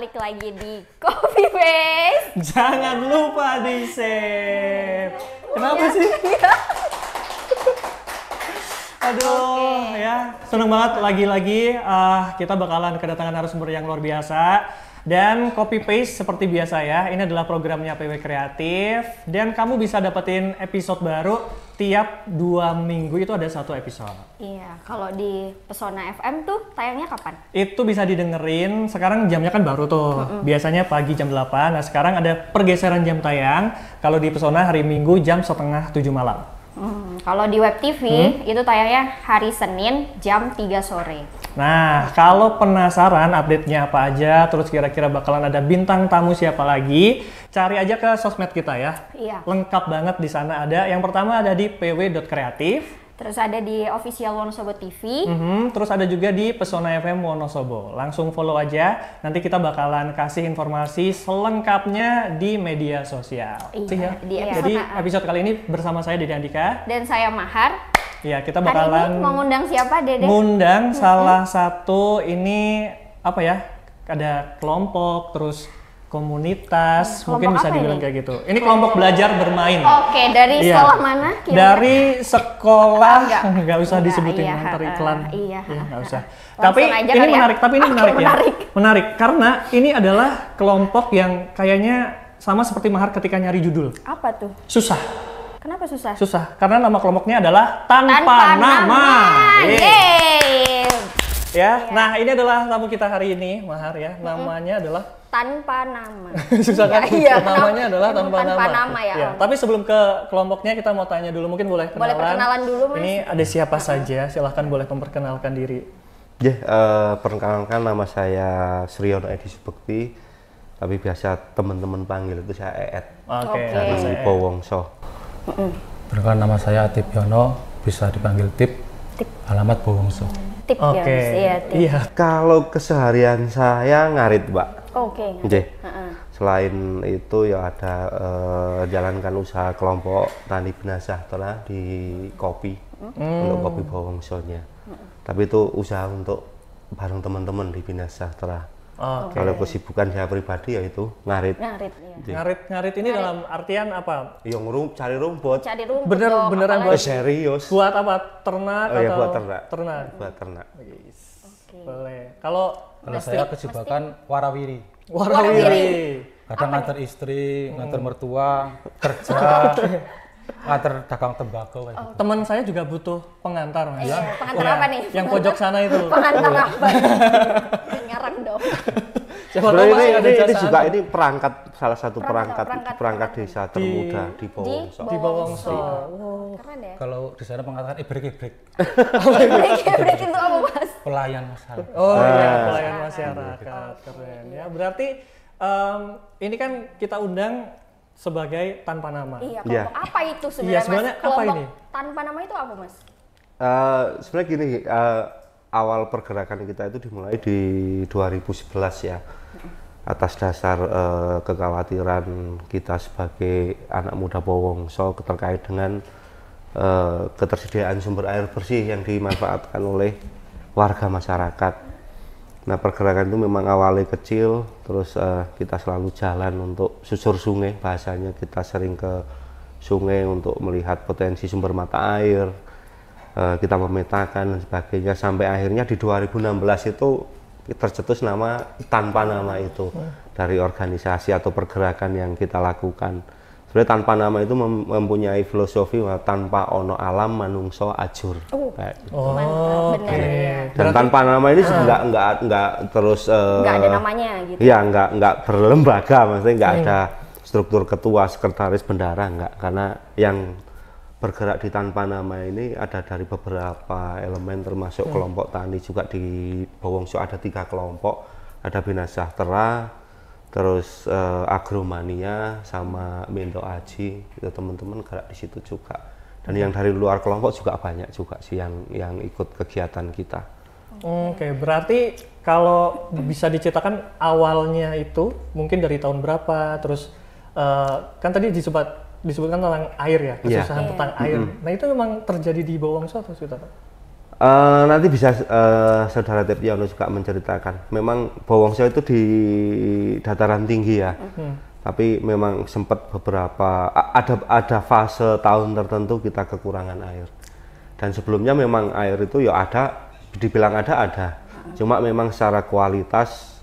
balik lagi di Copy Paste. Jangan lupa di save. Kenapa sih? Aduh, ya seneng banget lagi-lagi kita bakalan kedatangan narasumber yang luar biasa. Dan Copy Paste seperti biasa ya, ini adalah programnya PW Kreatif. Dan kamu bisa dapetin episode baru tiap 2 minggu itu ada 1 episode. Iya, kalau di Pesona FM tuh tayangnya kapan? Itu bisa didengerin, sekarang jamnya kan baru tuh. Biasanya pagi jam 8, nah sekarang ada pergeseran jam tayang. Kalau di Pesona hari Minggu jam setengah 7 malam. Kalau di Web TV itu tayangnya hari Senin jam 3 sore. Nah, kalau penasaran update-nya apa aja, terus kira-kira bakalan ada bintang tamu siapa lagi, cari aja ke sosmed kita ya. Iya. Lengkap banget di sana ada. Yang pertama ada di pw.kreatif. Terus ada di official Wonosobo TV. Terus ada juga di Pesona FM Wonosobo. Langsung follow aja. Nanti kita bakalan kasih informasi selengkapnya di media sosial. Iya, di Jadi episode kali ini bersama saya Dede Andika. Dan saya Mahar. Ya, kita Hari bakalan ini mau ngundang siapa, Dede? ngundang salah satu ini apa ya? Ada kelompok, terus komunitas, Kelompok mungkin bisa apa dibilang ini? kayak gitu. Ini kelompok belajar bermain. Oke, dari Iya. sekolah mana? Kira-kira? Dari sekolah, Enggak. nggak usah Enggak, disebutin iya, ntar iklan. iya, Ya, nggak usah. Langsung Tapi aja ini kali ya. menarik, tapi ini Oke, menarik ya. menarik. Menarik, karena ini adalah kelompok yang kayaknya sama seperti Mahar ketika nyari judul. Apa tuh? Susah. Kenapa susah? Susah, karena nama kelompoknya adalah Tanpa Nama. Yeay. Ya, nah ini adalah tamu kita hari ini, Mahar ya. Namanya adalah Tanpa nama. susah kan? Iya, Namanya adalah emang tanpa nama. nama ya. Tapi sebelum ke kelompoknya kita mau tanya dulu, mungkin boleh kenalan. Boleh perkenalan dulu, Mas? Ini ada siapa saja? Silahkan boleh memperkenalkan diri. Ya, perkenalkan nama saya Sriono Edi Subekti, tapi biasa teman-teman panggil itu saya Eet Oke. Oke. dari Powongso. Perkenalkan nama saya Atip Yono, bisa dipanggil Tip. Alamat Powongso. Tip ya, Oke. Mas? Iya, tip. Iya. Kalau keseharian saya ngarit, Mbak. Oke. Nggih. Selain itu ya ada jalankan usaha kelompok Tani Bina Sejahtera di kopi untuk kopi Powongsonya. Tapi itu usaha untuk bareng teman-teman di Bina Sejahtera. Oke. Kalau kesibukan saya pribadi yaitu ngarit. Ngarit ya. Ngarit ini dalam artian apa? Yang cari rumput. Cari rumput Beneran dong, apalagi- Serius. Buat apa? Ternak Oh, iya, atau? buat ternak. Ternak. Buat ternak. Boleh. Kalau Kalau saya kesibukan warawiri. warawiri. Kadang nganter istri, nganter mertua, kerja, nganter dagang tembakau kayak gitu. Teman saya juga butuh pengantar, Mas. Iya, pengantar Ya, apa nih? Yang pojok sana itu. Pengantar apa? Ngarang dong. Siapa tahu Sebenarnya masih ada ini jasa juga ini perangkat salah satu Perangkat perangkat desa termuda di Powongso. di Powongso. Keren ya. Kalau di sana mengatakan ibrik-ibrik, Break itu apa, Mas? pelayan masalah. Oh iya, pelayan masyarakat. Keren ya. Berarti ini kan kita undang sebagai Tanpa Nama. Iya, Iya. kelompok apa itu sebenarnya, Iya, sebenarnya Mas? apa Kelompok ini? Tanpa nama itu apa, Mas? Sebenarnya gini, awal pergerakan kita itu dimulai di 2011 ya, atas dasar kekhawatiran kita sebagai anak muda Powongso terkait dengan ketersediaan sumber air bersih yang dimanfaatkan oleh warga masyarakat. Nah, pergerakan itu memang awalnya kecil, terus kita selalu jalan untuk susur sungai, bahasanya kita sering ke sungai untuk melihat potensi sumber mata air, kita memetakan dan sebagainya, sampai akhirnya di 2016 itu tercetus nama Tanpa Nama itu dari organisasi atau pergerakan yang kita lakukan. Sebenarnya Tanpa Nama itu mempunyai filosofi bahwa tanpa ono alam manungso ajur. Kayak gitu. Mantap, bener ya. Dan Tanpa Nama ini nggak terus Nggak ada namanya gitu. Iya, nggak berlembaga, maksudnya nggak ada struktur ketua, sekretaris, bendara, nggak. Karena yang bergerak di Tanpa Nama ini ada dari beberapa elemen, termasuk kelompok tani juga di Powongso ada 3 kelompok, ada Bina Sejahtera, terus Agromania sama Mendo Aji, itu teman-teman gerak di situ juga. Dan yang dari luar kelompok juga banyak juga sih yang ikut kegiatan kita. Oke, berarti kalau bisa diceritakan awalnya itu mungkin dari tahun berapa, terus kan tadi disebutkan tentang air ya, kesusahan Iya. tentang air. Nah itu memang terjadi di Powongso atau sekitar? Nanti bisa Saudara Tepiono juga menceritakan. Memang Bowongso itu di dataran tinggi ya. Tapi memang sempat beberapa ada fase tahun tertentu kita kekurangan air. Dan sebelumnya memang air itu ya ada, dibilang ada. Cuma memang secara kualitas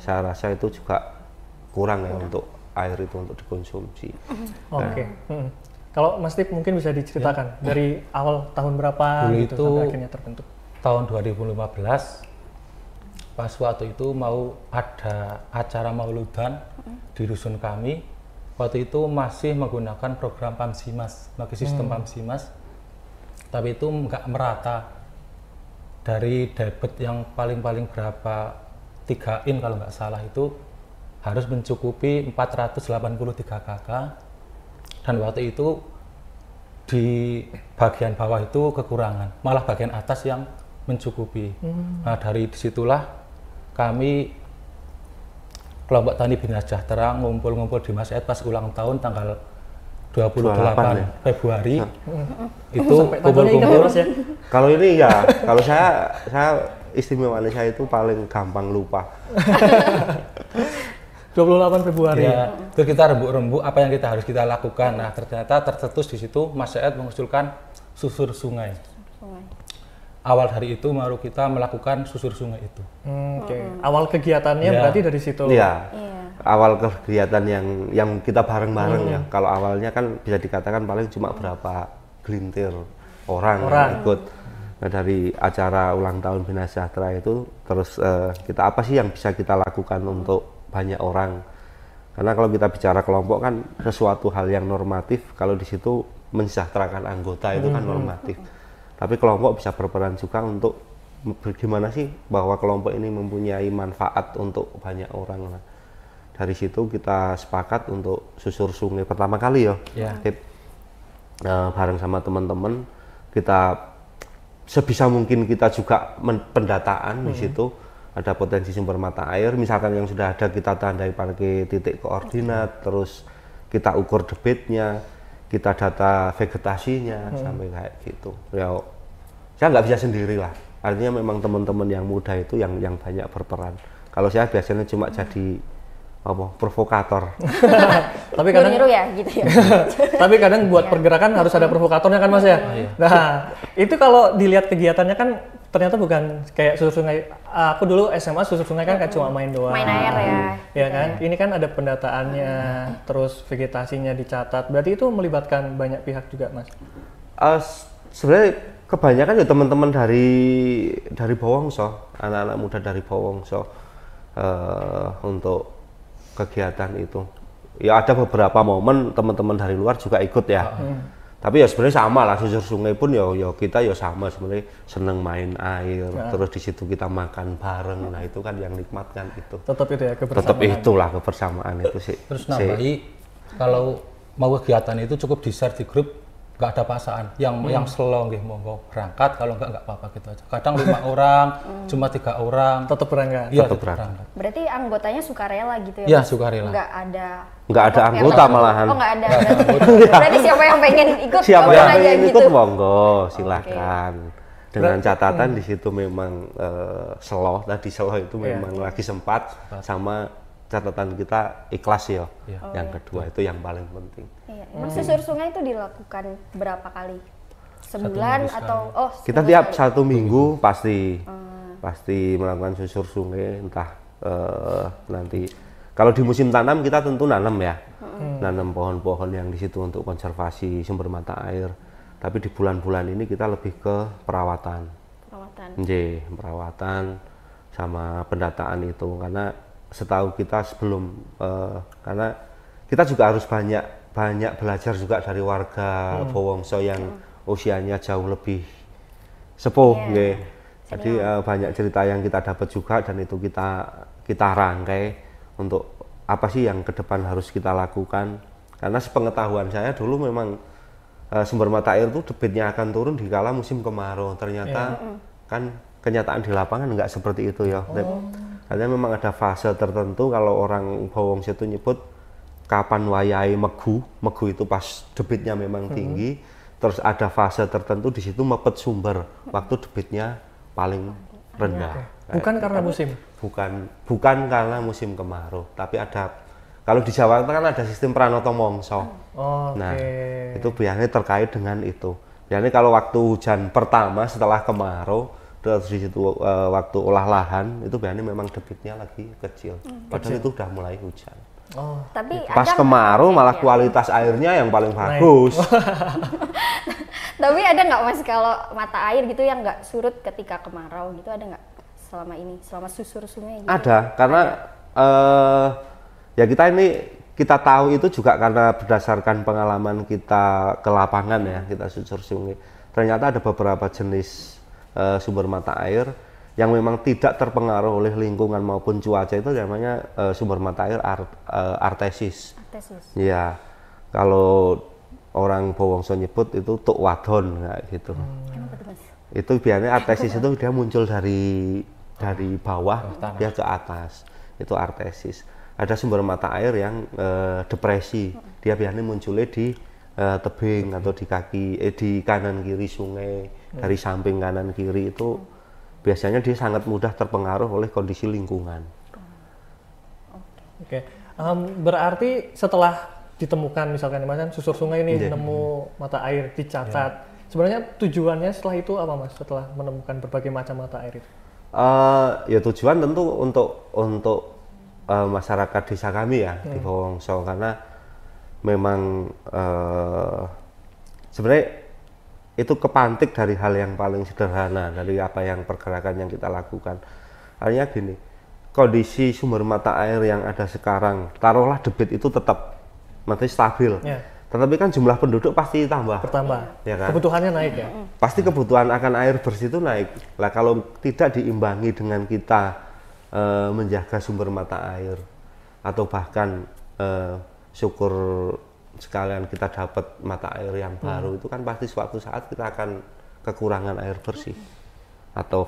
saya rasa itu juga kurang ya untuk air itu untuk dikonsumsi. Oke. Kalau Mas Tip mungkin bisa diceritakan dari awal tahun berapa Dulu gitu itu sampai akhirnya terbentuk. Tahun 2015 pas waktu itu mau ada acara mauludan di dusun kami. Waktu itu masih menggunakan program Pamsimas, pakai sistem Pamsimas. Tapi itu nggak merata. Dari debit yang paling berapa 3 in kalau nggak salah itu harus mencukupi 483 kakak. Dan waktu itu di bagian bawah itu kekurangan, malah bagian atas yang mencukupi. Nah dari disitulah kami kelompok Tani Bina Sejahtera ngumpul-ngumpul di Mas Ed pas ulang tahun tanggal 28 ya? Februari. Itu Sampai tanggalnya ingat ya, kumpul-kumpul. Mas ya? Kalau ini ya, kalau saya istimewanya saya itu paling gampang lupa. 28 Februari. Ya, terus kita rembuk-rembuk apa yang kita harus kita lakukan. Nah, ternyata tercetus di situ Mas Said mengusulkan susur sungai. Awal hari itu baru kita melakukan susur sungai itu. Oke. Awal kegiatannya Ya. berarti dari situ. Iya. Awal kegiatan yang kita bareng-bareng ya. Kalau awalnya kan bisa dikatakan paling cuma berapa gelintir orang yang ikut. Nah, dari acara ulang tahun Bina Sejahtera itu terus kita apa sih yang bisa kita lakukan untuk banyak orang, karena kalau kita bicara kelompok kan sesuatu hal yang normatif, kalau di situ mensejahterakan anggota itu kan normatif, tapi kelompok bisa berperan juga untuk bagaimana sih bahwa kelompok ini mempunyai manfaat untuk banyak orang. Nah, dari situ kita sepakat untuk susur sungai pertama kali ya. Bareng sama teman-teman kita sebisa mungkin kita juga pendataan di situ. Ada potensi sumber mata air, misalkan yang sudah ada kita tandai pakai titik koordinat, terus kita ukur debitnya, kita data vegetasinya, sampai kayak gitu. Ya, saya nggak bisa sendiri lah. Artinya memang teman-teman yang muda itu yang banyak berperan. Kalau saya biasanya cuma jadi provokator. Tapi kadang Niru ya gitu ya. tapi kadang buat pergerakan harus ada provokatornya kan Mas ya. Nah, itu kalau dilihat kegiatannya kan ternyata bukan kayak susur sungai. Aku dulu SMA susur sungai kan kayak cuma main doang. Main air ya. Ya kan? Ini kan ada pendataannya, terus vegetasinya dicatat. Berarti itu melibatkan banyak pihak juga, Mas. Sebenarnya kebanyakan ya teman-teman dari Bowongso, anak-anak muda dari Bowongso untuk kegiatan itu. Ya ada beberapa momen teman-teman dari luar juga ikut ya. Tapi ya sebenarnya sama lah, susur sungai pun ya kita ya sama sebenarnya, seneng main air, terus di situ kita makan bareng. Nah itu kan yang nikmat kan itu. Tetap itu ya kebersamaan. Tetap itulah kebersamaan itu sih. Terus nambahi kalau mau kegiatan itu cukup di-share di grup, nggak ada paksaan. Yang slow nggih monggo berangkat, kalau nggak apa-apa gitu aja. Kadang 5 orang, cuma 3 orang. Tetap berangkat. Iya, Tetap tetap berangkat. Berarti anggotanya sukarela gitu ya? Iya, Mas? sukarela. Nggak ada anggota malahan. Oh nggak ada. Berarti siapa yang pengen ikut? Siapa ngomong yang aja ingin gitu. ikut monggo silakan. Dengan catatan di situ memang slow itu memang lagi sempat, sama catatan kita ikhlas ya. Yang kedua itu yang paling penting. Iya. Emang susur sungai itu dilakukan berapa kali? Sebulan atau Kita tiap 1 minggu pasti melakukan susur sungai, entah nanti kalau di musim tanam kita tentu nanam ya, nanam pohon-pohon yang di situ untuk konservasi sumber mata air. Tapi di bulan-bulan ini kita lebih ke perawatan. Perawatan sama pendataan itu, karena setahu kita sebelum karena kita juga harus banyak belajar juga dari warga Bowongso yang usianya jauh lebih sepuh, jadi banyak cerita yang kita dapat juga, dan itu kita rangkai untuk apa sih yang ke depan harus kita lakukan. Karena sepengetahuan saya dulu memang sumber mata air itu debitnya akan turun di kala musim kemarau. Ternyata kan kenyataan di lapangan nggak seperti itu ya. Karena memang ada fase tertentu, kalau orang Bowongso itu nyebut kapan wayai megu itu pas debitnya memang tinggi, terus ada fase tertentu di situ mepet sumber waktu debitnya paling rendah. Bukan karena musim. Bukan karena musim kemarau, tapi ada, kalau di Jawa kan ada sistem pranoto mongso. Nah, itu biasanya terkait dengan itu. Biasanya kalau waktu hujan pertama setelah kemarau, terus di situ waktu olah lahan itu biasanya memang debitnya lagi kecil. Padahal itu udah mulai hujan. Tapi Pas ada kemarau nggak, malah ya? kualitas airnya yang paling bagus. Tapi ada nggak Mas kalau mata air gitu yang nggak surut ketika kemarau gitu, ada nggak selama ini, selama susur sungai gitu? Ada, karena ya kita tahu itu juga karena berdasarkan pengalaman kita ke lapangan ya, kita susur sungai. Ternyata ada beberapa jenis sumber mata air yang memang tidak terpengaruh oleh lingkungan maupun cuaca, itu namanya sumber mata air artesis. Ya, kalau orang Bowongso nyebut itu tuk wadon kayak gitu. Itu biasanya artesis itu dia muncul dari bawah dia ke atas, itu artesis. Ada sumber mata air yang depresi, dia biasanya munculnya di tebing atau di kaki, di kanan kiri sungai, dari samping kanan kiri itu biasanya dia sangat mudah terpengaruh oleh kondisi lingkungan. Oke, berarti setelah ditemukan misalkan Mas susur sungai ini nemu mata air dicatat, sebenarnya tujuannya setelah itu apa Mas? Setelah menemukan berbagai macam mata air itu? Ya tujuan tentu untuk masyarakat desa kami ya di Bowongso, karena memang sebenarnya itu kepantik dari hal yang paling sederhana dari apa yang pergerakan yang kita lakukan. Artinya gini, kondisi sumber mata air yang ada sekarang, taruhlah debit itu tetap masih stabil, tetapi kan jumlah penduduk pasti bertambah, ya kan? Kebutuhannya naik ya? Pasti kebutuhan akan air bersih itu naik. Lah kalau tidak diimbangi dengan kita menjaga sumber mata air, atau bahkan syukur sekalian kita dapat mata air yang baru, itu kan pasti suatu saat kita akan kekurangan air bersih. Atau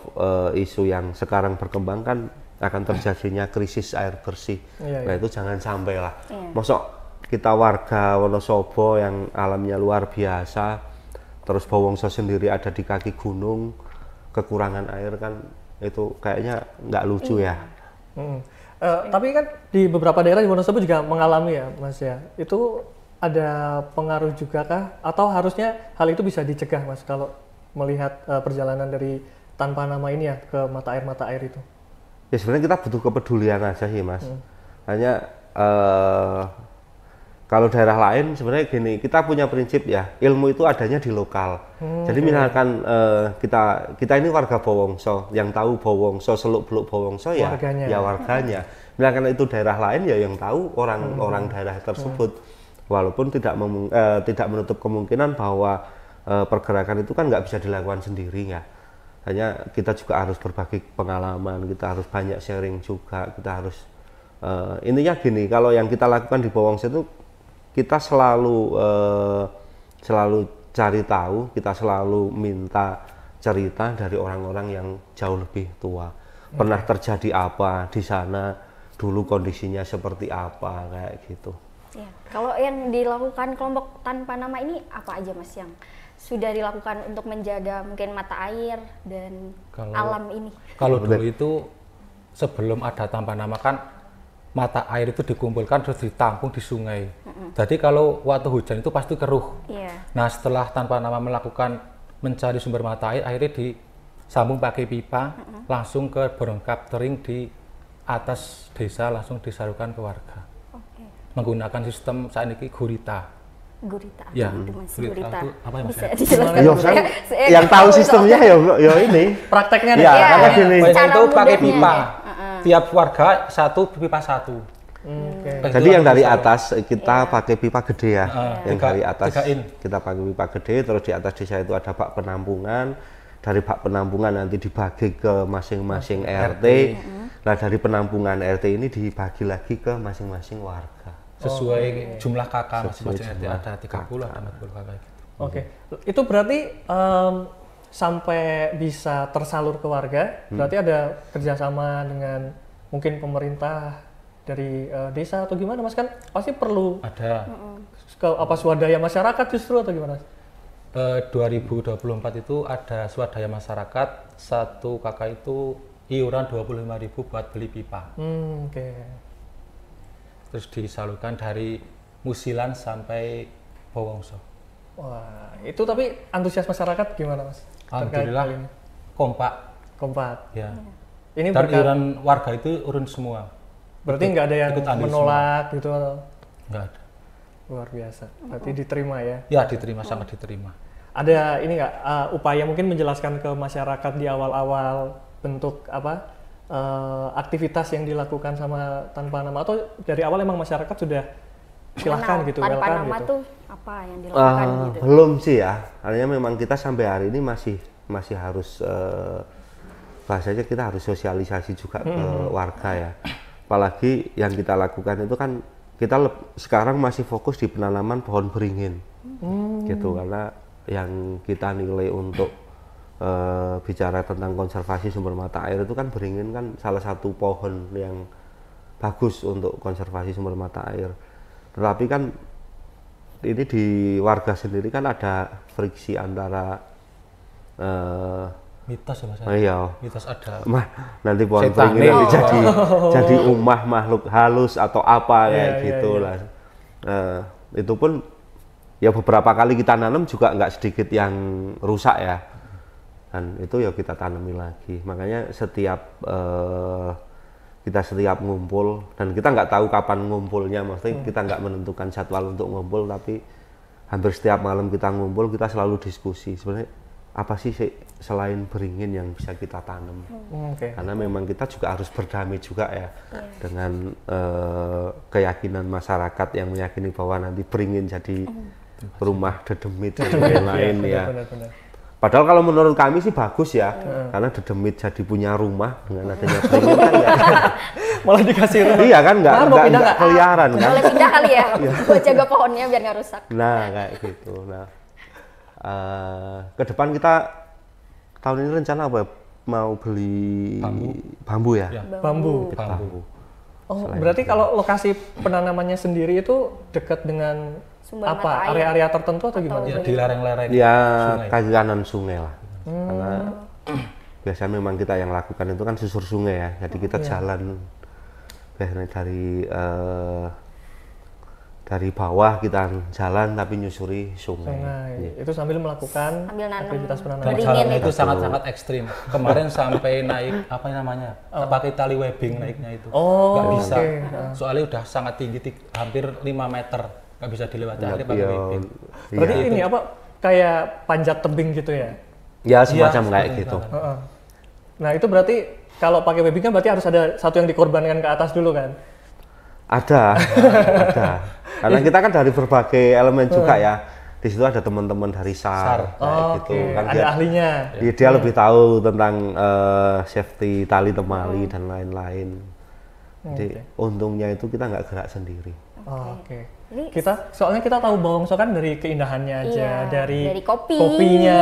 isu yang sekarang berkembang kan akan terjadinya krisis air bersih. Nah itu jangan sampai lah. Mosok kita warga Wonosobo yang alamnya luar biasa, terus Bowongso sendiri ada di kaki gunung, kekurangan air kan itu kayaknya nggak lucu ya. Tapi kan di beberapa daerah di Wonosobo juga mengalami ya Mas ya, itu ada pengaruh juga kah? Atau harusnya hal itu bisa dicegah Mas kalau melihat perjalanan dari tanpa nama ini ya ke mata air itu? Ya sebenarnya kita butuh kepedulian aja sih Mas. Hanya kalau daerah lain sebenarnya gini, kita punya prinsip ya, ilmu itu adanya di lokal. Jadi misalkan kita ini warga Bowongso, yang tahu Bowongso, seluk-beluk Bowongso ya warganya. Misalkan itu daerah lain ya yang tahu orang daerah tersebut. Walaupun tidak menutup kemungkinan bahwa pergerakan itu kan nggak bisa dilakukan sendiri ya. Hanya kita juga harus berbagi pengalaman, kita harus banyak sharing juga, kita harus intinya gini, kalau yang kita lakukan di Bowongso itu kita selalu cari tahu, kita selalu minta cerita dari orang-orang yang jauh lebih tua. Pernah terjadi apa di sana, dulu kondisinya seperti apa, kayak gitu. Ya. Kalau yang dilakukan kelompok tanpa nama ini apa aja Mas yang sudah dilakukan untuk menjaga mungkin mata air dan alam ini? Kalau dulu itu sebelum ada tanpa nama kan mata air itu dikumpulkan terus ditampung di sungai. Jadi kalau waktu hujan itu pasti keruh. Nah setelah tanpa nama melakukan mencari sumber mata air, akhirnya disambung pakai pipa langsung ke borong kaptering di atas desa, langsung disalurkan ke warga. Menggunakan sistem saat ini gurita. Ya, gurita. Itu apa ya Mas? Bisa dijelaskan? Yang tahu sistemnya ya ini. Prakteknya ya, karena gini. Itu pakai pipa. Tiap warga pipa satu. Jadi yang dari atas kita pakai pipa gede ya. Yang dari atas kita pakai pipa gede, terus di atas desa itu ada bak penampungan. Dari bak penampungan nanti dibagi ke masing-masing RT. Nah dari penampungan RT ini dibagi lagi ke masing-masing warga. Sesuai jumlah kakak masing-masing RT, ada 30 ada 40 kakak gitu. Oke, itu berarti sampai bisa tersalur ke warga, berarti ada kerjasama dengan mungkin pemerintah dari desa atau gimana Mas, kan pasti perlu ada swadaya masyarakat justru atau gimana? 2024 itu ada swadaya masyarakat, 1 kakak itu iuran 25.000 buat beli pipa. Oke. Terus disalurkan dari Musilan sampai Bowongso. Wah, itu tapi antusias masyarakat gimana Mas? Alhamdulillah kompak. Kompak. Ya. Ini dan iuran warga itu urun semua. Berarti nggak ada yang menolak gitu? Nggak ada. Luar biasa. Berarti diterima ya? Ya diterima, sangat diterima. Ada ini nggak upaya mungkin menjelaskan ke masyarakat di awal-awal bentuk apa aktivitas yang dilakukan sama Tanpa Nama, atau dari awal emang masyarakat sudah silahkan gitu, Tanpa welcome Nama gitu? Tuh apa yang dilakukan gitu? Belum sih ya, artinya memang kita sampai hari ini masih harus bahasanya kita harus sosialisasi juga ke warga ya. Apalagi yang kita lakukan itu kan kita sekarang masih fokus di penanaman pohon beringin gitu, karena yang kita nilai untuk bicara tentang konservasi sumber mata air itu kan beringin kan salah satu pohon yang bagus untuk konservasi sumber mata air. Tetapi kan ini di warga sendiri kan ada friksi antara mitos ya Mas. Iya. Mitos ada. Nanti pohon beringin nanti jadi umah makhluk halus atau apa kayak gitu lah. Itu pun ya beberapa kali kita nanam juga nggak sedikit yang rusak ya. Dan itu ya kita tanami lagi. Makanya kita setiap ngumpul, dan kita nggak tahu kapan ngumpulnya, maksudnya kita nggak menentukan jadwal untuk ngumpul, tapi hampir setiap malam kita ngumpul kita selalu diskusi sebenarnya apa sih selain beringin yang bisa kita tanam. Karena memang kita juga harus berdamai juga ya dengan keyakinan masyarakat yang meyakini bahwa nanti beringin jadi rumah dedemit dan lain-lain ya. Benar. Padahal kalau menurut kami sih bagus ya, karena dedemit jadi punya rumah dengan adanya beringin kan ya. Malah dikasih rumah. Iya kan nggak keliaran kan. Boleh pindah kali ya, buat jaga pohonnya biar nggak rusak. Nah kayak gitu. Nah ke depan kita tahun ini rencana apa? Mau beli bambu ya? Bambu. Oh, berarti kalau lokasi penanamannya sendiri itu dekat dengan sumber apa? Area-area tertentu atau gimana? Ya, di lereng-lereng. Ya sungai. kaki kanan sungai lah. Karena biasanya memang kita yang lakukan itu kan susur sungai ya. Jadi kita jalan biasanya dari bawah kita jalan tapi nyusuri sungai. Itu sambil melakukan aktivitas penanaman. Dan jalannya itu sangat-sangat ekstrim. Kemarin sampai naik apa namanya? Pakai tali webbing naiknya itu. Nggak bisa. Soalnya udah sangat tinggi, hampir 5 meter. Nggak bisa dilewati, akhirnya pakai webbing. Berarti ini apa? Kayak panjat tebing gitu ya? Ya semacam kayak gitu. Nah itu berarti kalau pakai webbing kan berarti harus ada satu yang dikorbankan ke atas dulu kan? Ada. Karena kita kan dari berbagai elemen juga ya. Di situ ada teman-teman dari SAR kayak gitu. Kan ada ahlinya. Dia lebih tahu tentang safety tali temali dan lain-lain. Jadi untungnya itu kita nggak gerak sendiri. Soalnya kita tahu Bowongso kan dari keindahannya aja, dari kopinya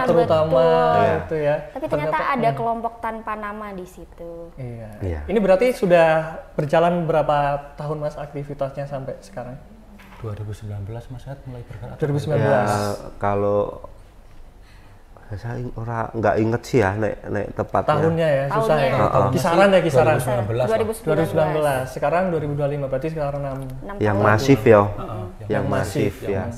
terutama itu ya. Tapi ternyata ada kelompok Tanpa Nama di situ. Iya. Ini berarti sudah berjalan berapa tahun Mas aktivitasnya sampai sekarang? 2019 Mas mulai bergerak. 2019. Ya, kalau saya nggak inget sih ya naik tepatnya. Tahunnya ya, susah ya. Kisaran. 2019. Sekarang 2025, berarti sekarang 6. Yang masif ya. Yang masif ya.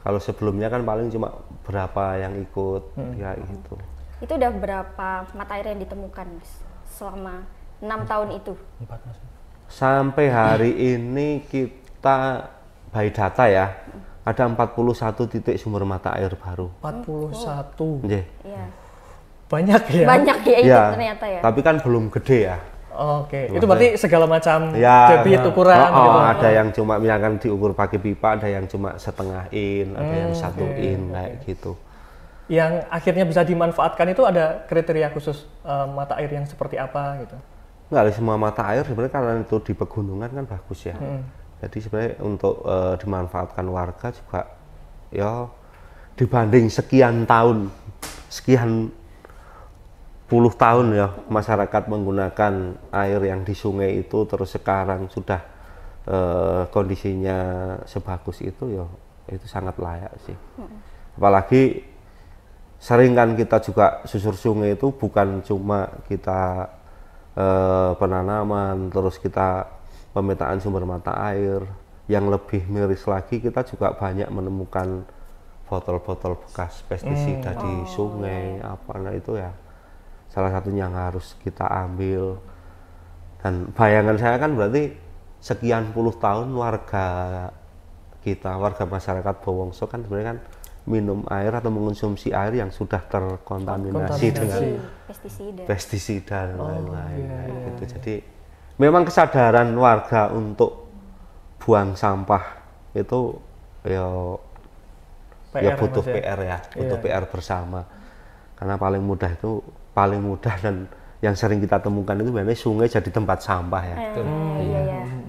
Kalau sebelumnya kan paling cuma berapa yang ikut ya gitu. Itu udah berapa mata air yang ditemukan Mas selama 6 tahun itu? 4 Mas. Sampai hari ini kita by data ya. Ada 41 titik sumber mata air baru. 41. Iya. Banyak ya? Banyak ya itu ternyata ya. Tapi kan belum gede ya. Itu berarti segala macam debit ukuran gitu. Ada yang cuma misalkan diukur pakai pipa, ada yang cuma setengah in, ada yang 1 in kayak gitu. Yang akhirnya bisa dimanfaatkan itu ada kriteria khusus mata air yang seperti apa gitu? Enggak, semua mata air sebenarnya karena itu di pegunungan kan bagus ya. Jadi sebenarnya untuk dimanfaatkan warga juga ya dibanding sekian puluh tahun ya masyarakat menggunakan air yang di sungai itu, terus sekarang sudah kondisinya sebagus itu ya itu sangat layak sih. Apalagi sering kan kita juga susur sungai itu bukan cuma kita penanaman, terus kita pemetaan sumber mata air. Yang lebih miris lagi, kita juga banyak menemukan botol-botol bekas pestisida di sungai, apa, nah itu ya salah satunya yang harus kita ambil. Dan bayangan saya kan berarti sekian puluh tahun warga masyarakat Bowongso kan sebenarnya kan minum air atau mengonsumsi air yang sudah terkontaminasi dengan pestisida dan lain-lain. Gitu. Jadi memang kesadaran warga untuk buang sampah itu ya butuh PR ya, butuh PR bersama. Karena paling mudah dan yang sering kita temukan itu biasanya sungai jadi tempat sampah ya.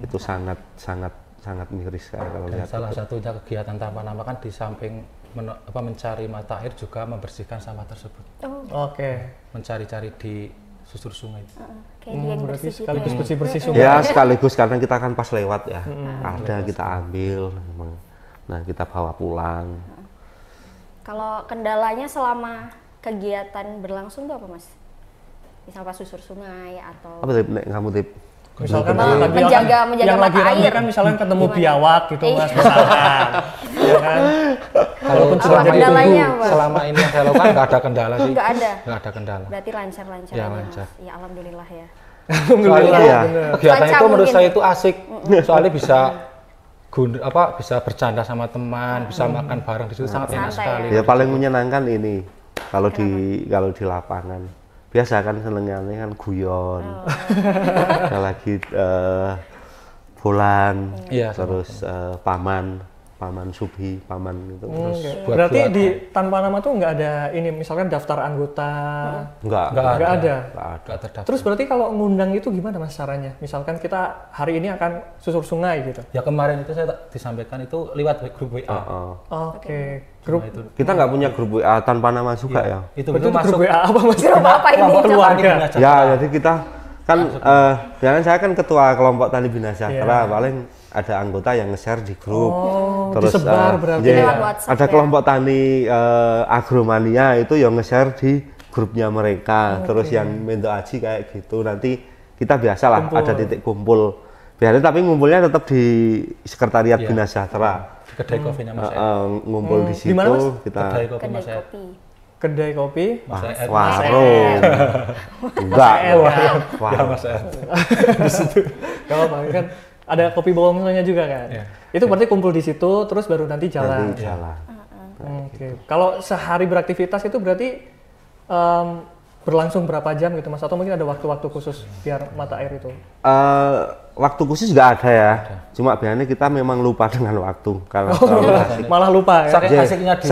Itu sangat miris kalau lihat. Salah satunya kegiatan Tanpa Nama kan di samping mencari mata air juga membersihkan sampah tersebut. Mencari-cari di susur sungai. Berarti sekaligus bersih-bersih sungai. Ya sekaligus karena kita kan pas lewat ya, ada kita ambil, nah kita bawa pulang. Kalau kendalanya selama kegiatan berlangsung itu apa Mas? Misal pas susur sungai atau? Apa tip? Kamu tip? Misalkan menjaga yang lagi mata ramai air kan misalnya ketemu biawak gitu Mas, misalkan. Ya kan? Kalau selama ini yang saya lakukan nggak ada kendala sih. Nggak ada kendala. Berarti lancar-lancar. Ya lancar. Ya alhamdulillah ya. Soalnya ya. Kegiatan itu menurut saya itu asik. Soalnya bisa bercanda sama teman, bisa makan bareng di situ sangat enak sekali. Ya paling menyenangkan ini kalau di lapangan. Biasa kan senengnya kan guyon. Lagi bulan, terus paman Subhi, paman itu. Berarti di Tanpa Nama tuh nggak ada ini, misalkan daftar anggota? Nggak ada. Terdaftar. Terus berarti kalau ngundang itu gimana Mas caranya? Misalkan kita hari ini akan susur sungai gitu? Ya kemarin itu saya disampaikan itu lewat grup WA. Grup itu. Kita nggak punya grup WA Tanpa Nama juga ya? Itu grup masuk WA apa Mas? Grup apa ini? Keluarga. Ya, jadi kita kan saya kan ketua kelompok Tani Bina Sejahtera, paling ada anggota yang nge-share di grup. Terus disebar berarti ada kelompok tani agromania itu yang nge-share di grupnya mereka. Terus yang Mendo Aji kayak gitu. Nanti kita biasalah ada titik kumpul. Biasanya tapi ngumpulnya tetap di sekretariat Bina Sejahtera. Di kedai kopinya Mas. Ngumpul di situ. Di mana, Mas? Kita kedai kopi Mas. Kedai kopi. Warung. Enggak. Mas. Di situ. Kalau kan ada kopi Bowongsonya juga kan. Itu berarti kumpul di situ terus baru nanti jalan. Kalau sehari beraktivitas itu berarti berlangsung berapa jam gitu Mas? Atau mungkin ada waktu-waktu khusus biar mata air itu? Waktu khusus nggak ada ya. Cuma biasanya kita memang lupa dengan waktu. Karena malah lupa ya? Saking asiknya di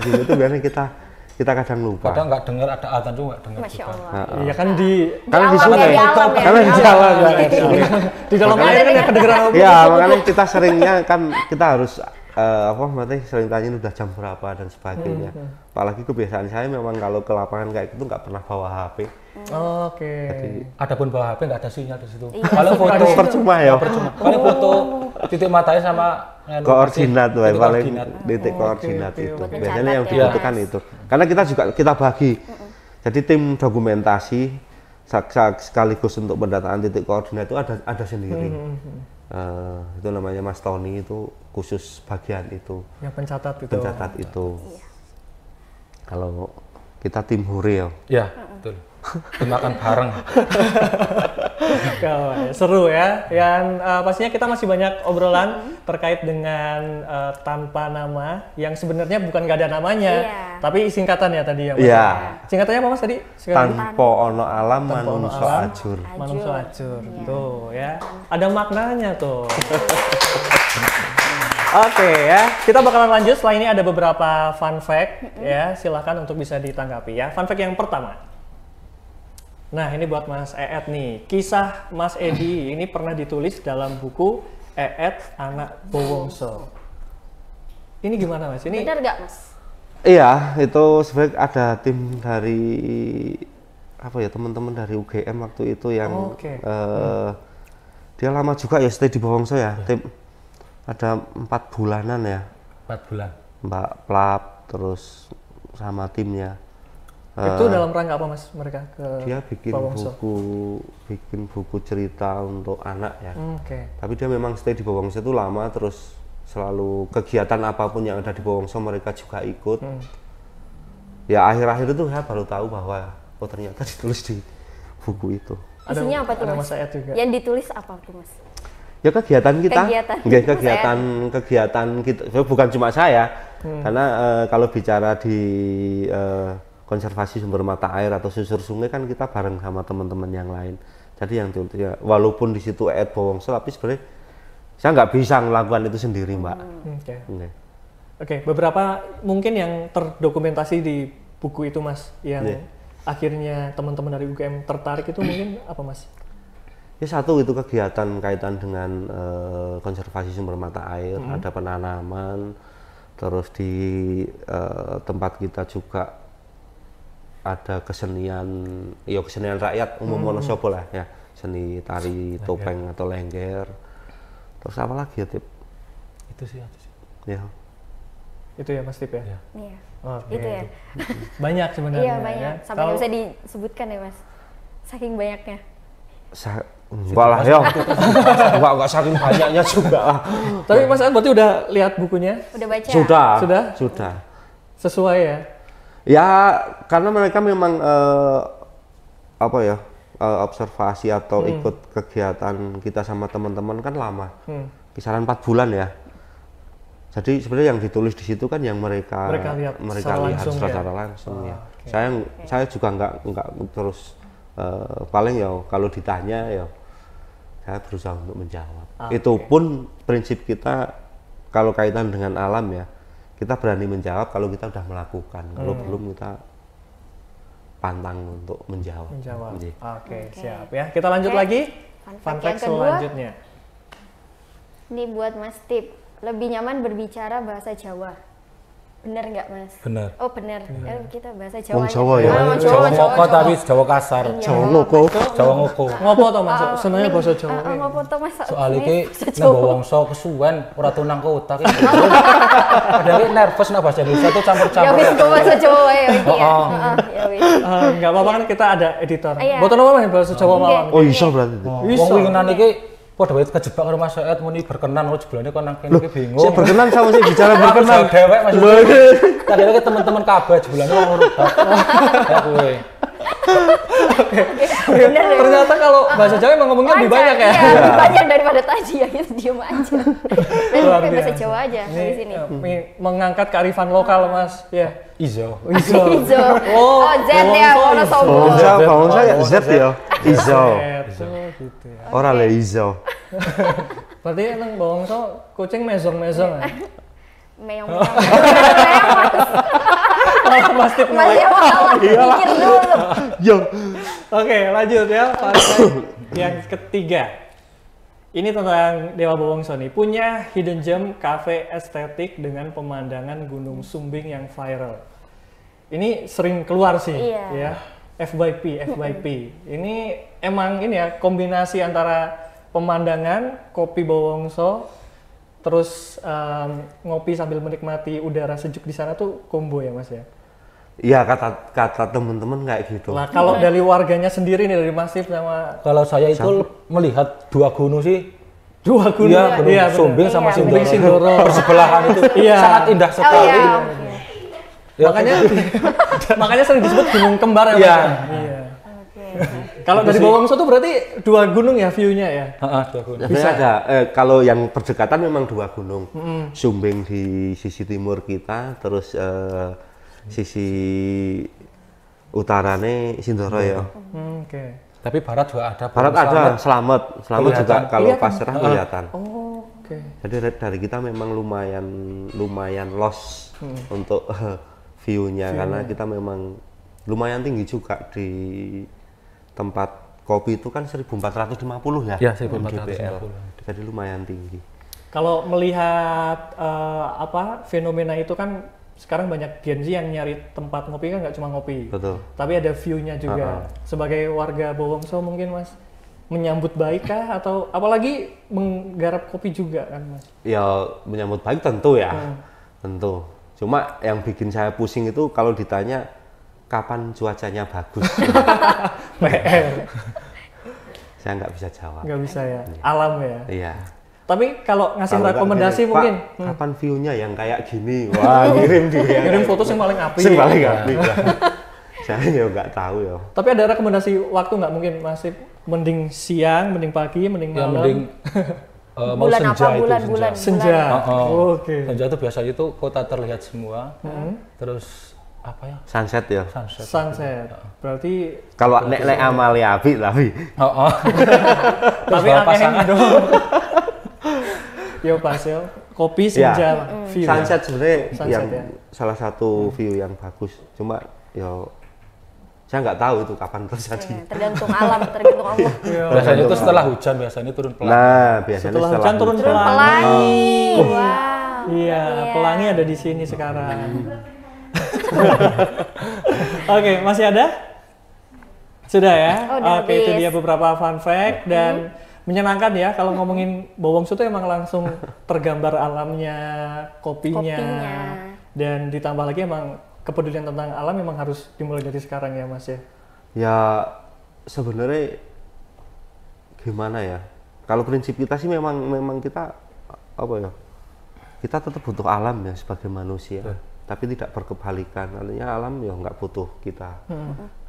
sini itu biasanya kita kadang lupa. Kadang nggak dengar ada azan juga nggak dengar. Masya Allah. Iya kan di sungai. Karena di jalan. Di dalam air kan ya kedengeran. Iya, makanya kita seringnya kan kita harus berarti sering tanya udah jam berapa dan sebagainya. Apalagi kebiasaan saya memang kalau ke lapangan kayak gitu nggak pernah bawa HP. Ada pun bawa HP nggak ada sinyal di situ. Kalau foto percuma ya. Paling foto titik matanya sama koordinat paling titik koordinat itu. Biasanya yang dibutuhkan itu. Karena kita bagi. Jadi tim dokumentasi sekaligus untuk pendataan titik koordinat itu ada sendiri. Itu namanya Mas Tony, itu khusus bagian itu. Yang pencatat itu. Kalau kita tim Hure ya. Iya, betul. Makan bareng. Seru ya. Yang pastinya kita masih banyak obrolan terkait dengan Tanpa Nama yang sebenarnya bukan gak ada namanya, tapi singkatan ya tadi ya Mas. Iya. Singkatannya apa Mas tadi? Tanpa ono alam manungso ajur. Manungso ajur. Tuh ya. Ada maknanya tuh. Oke ya, kita bakalan lanjut. Setelah ini ada beberapa fun fact ya, silahkan untuk bisa ditanggapi ya. Fun fact yang pertama. Nah ini buat Mas Eet nih, kisah Mas Edi ini pernah ditulis dalam buku Eet Anak Bowongso. Ini gimana Mas? Ini benar nggak Mas? Iya, itu sebenarnya ada tim dari teman-teman dari UGM waktu itu yang dia lama juga ya stay di Bowongso ya. Tim ada 4 bulanan ya. 4 bulan. Mbak Plap, terus sama timnya. Itu dalam rangka apa Mas mereka ke Dia bikin buku cerita untuk anak ya. Tapi dia memang stay di Bawangso itu lama, terus selalu kegiatan apapun yang ada di Bawangso mereka juga ikut. Ya akhir-akhir itu saya baru tahu bahwa oh ternyata ditulis di buku itu. Isinya apa tuh Mas? Yang ditulis apa tuh Mas? Ya kegiatan kita, kegiatan kita, bukan cuma saya, karena kalau bicara di konservasi sumber mata air atau susur sungai kan kita bareng sama teman-teman yang lain. Jadi yang ya, walaupun di situ Bawangso, tapi sebenarnya saya nggak bisa melakukan itu sendiri, Mbak. Oke, beberapa mungkin yang terdokumentasi di buku itu Mas, yang akhirnya teman-teman dari UGM tertarik itu mungkin apa Mas? Ya satu itu kegiatan kaitan dengan konservasi sumber mata air, ada penanaman, terus di tempat kita juga ada kesenian rakyat umum Wonosobo lah ya, seni tari topeng atau lengger. Terus apa lagi ya Tip? Itu sih. Ya. Itu ya Mas Tip ya? Iya. Itu ya. Banyak sebenarnya. Iya banyak. Sampai nggak bisa disebutkan ya Mas. Saking banyaknya. Enggak lah ya. Enggak saking banyaknya juga lah. Tapi Mas berarti udah lihat bukunya? Udah baca? Sudah. Sesuai ya? Ya, karena mereka memang observasi atau ikut kegiatan kita sama teman-teman kan lama, kisaran 4 bulan ya. Jadi sebenarnya yang ditulis di situ kan yang mereka lihat secara langsung ya. Saya juga nggak terus paling ya kalau ditanya ya saya berusaha untuk menjawab. Itu pun prinsip kita kalau kaitan dengan alam ya. Kita berani menjawab kalau kita sudah melakukan, kalau belum kita pantang untuk menjawab. Oke, siap ya. Kita lanjut lagi. Fun fact selanjutnya. Ini buat Mas Tip, lebih nyaman berbicara bahasa Jawa. Bener nggak Mas? Bener. Oh bener. Kita bahasa Jawa. Jawa ya. Jawa ngoko tapi Jawa kasar. Jawa ngoko. Ngopo to Mas? Senengnya bahasa Jawa. Ngopo to Mas? Soal iki nek Bawangso kesuwen ora tunang kota iki. Padahal nervous nek bahasa Indonesia itu campur-campur. Ya wis bahasa Jawa ya iki ya. Ya wis. Enggak apa-apa kan kita ada editor. Mboten apa Mas bahasa Jawa mawon. Oh iso berarti. Wong winginan iki padha wae kejebak karo Mas Said muni berkenan kok jeblane kok nang kene iki bingung. Sik berkenan sama sih bicara berkenan. Dewek Mas. Kadang-kadang teman-teman kabeh jeblane wong nurut. Ya kowe. Ternyata kalau bahasa Jawa emang ngomongnya lebih banyak ya. Iya, lebih banyak daripada tadi ya, diam aja. Lebih bahasa Jawa aja di sini. Mengangkat kearifan lokal Mas, ya. Izo. Oh, Z ya, Wonosobo. Bawangso ya Z ya. Izo. Gitu ya. Ora le izo. Berarti nang Bawangso kucing mezong-mezong ya. Meong. Mas Tip Pikir dulu. Yo. Oke, lanjut ya. Yang ketiga. Ini tentang Dewa Bawangso nih. Punya hidden gem cafe estetik dengan pemandangan Gunung Sumbing yang viral. Ini sering keluar sih, ya. FYP. Ini emang ini ya kombinasi antara pemandangan, kopi Bawangso, terus ngopi sambil menikmati udara sejuk di sana tuh combo ya Mas ya? Iya kata teman-teman kayak gitu. Nah kalau dari warganya sendiri nih dari Masif sama kalau saya itu melihat 2 gunung sih. 2 gunung. Iya, Sumbing sama Sindoro. Bersebelahan itu sangat indah sekali. Ya, makanya sering disebut gunung kembar ya Mas. Iya. Kalau dari Bawangso tuh berarti 2 gunung ya view-nya ya? 2 gunung. Bisa ada. Kalau yang berdekatan memang 2 gunung. Sumbing di sisi timur kita, terus sisi utarane Sindoro ya. Tapi barat juga ada. Barat ada, Slamet juga kalau pas cerah kelihatan. Jadi dari kita memang lumayan loss untuk view-nya karena kita memang lumayan tinggi juga di tempat kopi itu kan 1450 ya. Ya, 1450. Jadi lumayan tinggi. Kalau melihat fenomena itu kan sekarang banyak Gen Z yang nyari tempat ngopi kan nggak cuma ngopi. Betul. Tapi ada view-nya juga. Sebagai warga Bawangso mungkin Mas menyambut baik kah atau apalagi menggarap kopi juga kan Mas? Ya menyambut baik tentu ya. Tentu. Cuma yang bikin saya pusing itu kalau ditanya kapan cuacanya bagus. PR. Saya nggak bisa jawab. Nggak bisa ya, alam ya. Iya. Tapi kalau ngasih Kalau rekomendasi gini, mungkin, Pak, kapan view-nya yang kayak gini? Wah, ngirim dia. ngirim foto yang paling apik. Yang paling Ya. apik. Saya ya nggak tahu ya. Tapi ada rekomendasi waktu nggak mungkin masih mending siang, mending pagi, mending Ya malam? mending mau Bulan senja apa? itu Bulan. Senja. Oke. Senja itu biasanya itu kota terlihat semua. Terus apa ya? Sunset ya. Sunset. Sunset. Berarti Kalau nek Amalia apik tapi. tapi aneh dong. Yo pas yo. Kopi senja view. Sunset sebenarnya Sunset, yang ya. salah satu view yang bagus. Cuma yo saya nggak tahu itu kapan terjadi. Tergantung alam, tergantung Allah. Biasanya itu setelah hujan biasanya turun pelan. Nah, biasanya Setelah setelah hujan turun pelan. Pelangi. Wow. Iya, pelangi ada di sini sekarang. Oke, masih ada? Sudah ya? Oh, udah Oke, itu habis. dia beberapa fun fact dan menyenangkan ya kalau ngomongin Bowongsu tuh emang langsung tergambar alamnya, kopinya. Dan ditambah lagi emang kepedulian tentang alam memang harus dimulai dari sekarang ya Mas ya? Ya sebenarnya gimana ya? Kalau prinsip kita sih memang kita apa ya? Kita tetap butuh alam ya sebagai manusia. Tapi tidak berkebalikan, artinya alam ya nggak butuh kita.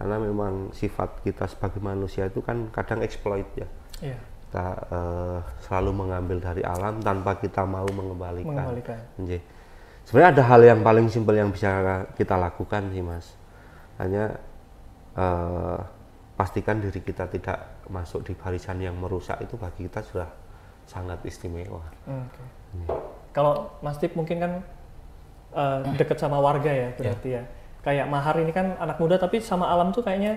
Karena memang sifat kita sebagai manusia itu kan kadang exploit ya. Iya. Kita selalu mengambil dari alam tanpa kita mau mengembalikan. Nggih. Sebenarnya ada hal yang paling simpel yang bisa kita lakukan sih Mas. Hanya pastikan diri kita tidak masuk di barisan yang merusak, itu bagi kita sudah sangat istimewa. Kalau Mas Tip mungkin kan deket sama warga ya berarti ya. Kayak Mahar ini kan anak muda tapi sama alam tuh kayaknya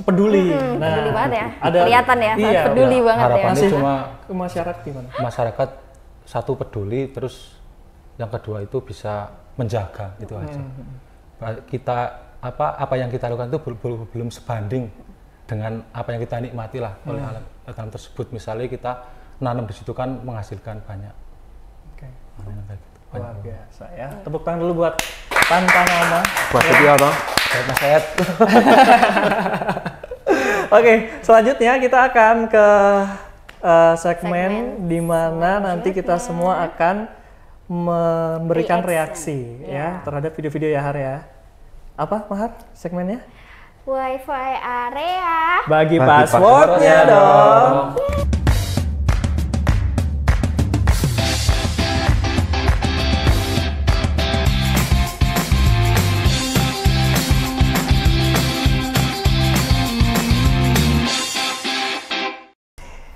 peduli. Peduli banget ya. Ada, Kelihatan ya, iya, peduli banget ya. Harapannya Masih cuma ke masyarakat gimana? masyarakat satu peduli, terus yang kedua itu bisa menjaga itu aja. Kita apa yang kita lakukan itu belum sebanding dengan apa yang kita nikmati lah oleh alam tersebut. Misalnya kita nanam di situ kan menghasilkan banyak. Luar biasa ya. Tepuk tangan dulu buat Tanpa Nama. Buat dia Bang. Baik Mas Sayed. Oke, selanjutnya kita akan ke segmen di mana nanti kita semua akan memberikan reaksi ya terhadap video-video Yahar ya. Apa Mahar segmennya? Wi-Fi area. Bagi passwordnya dong.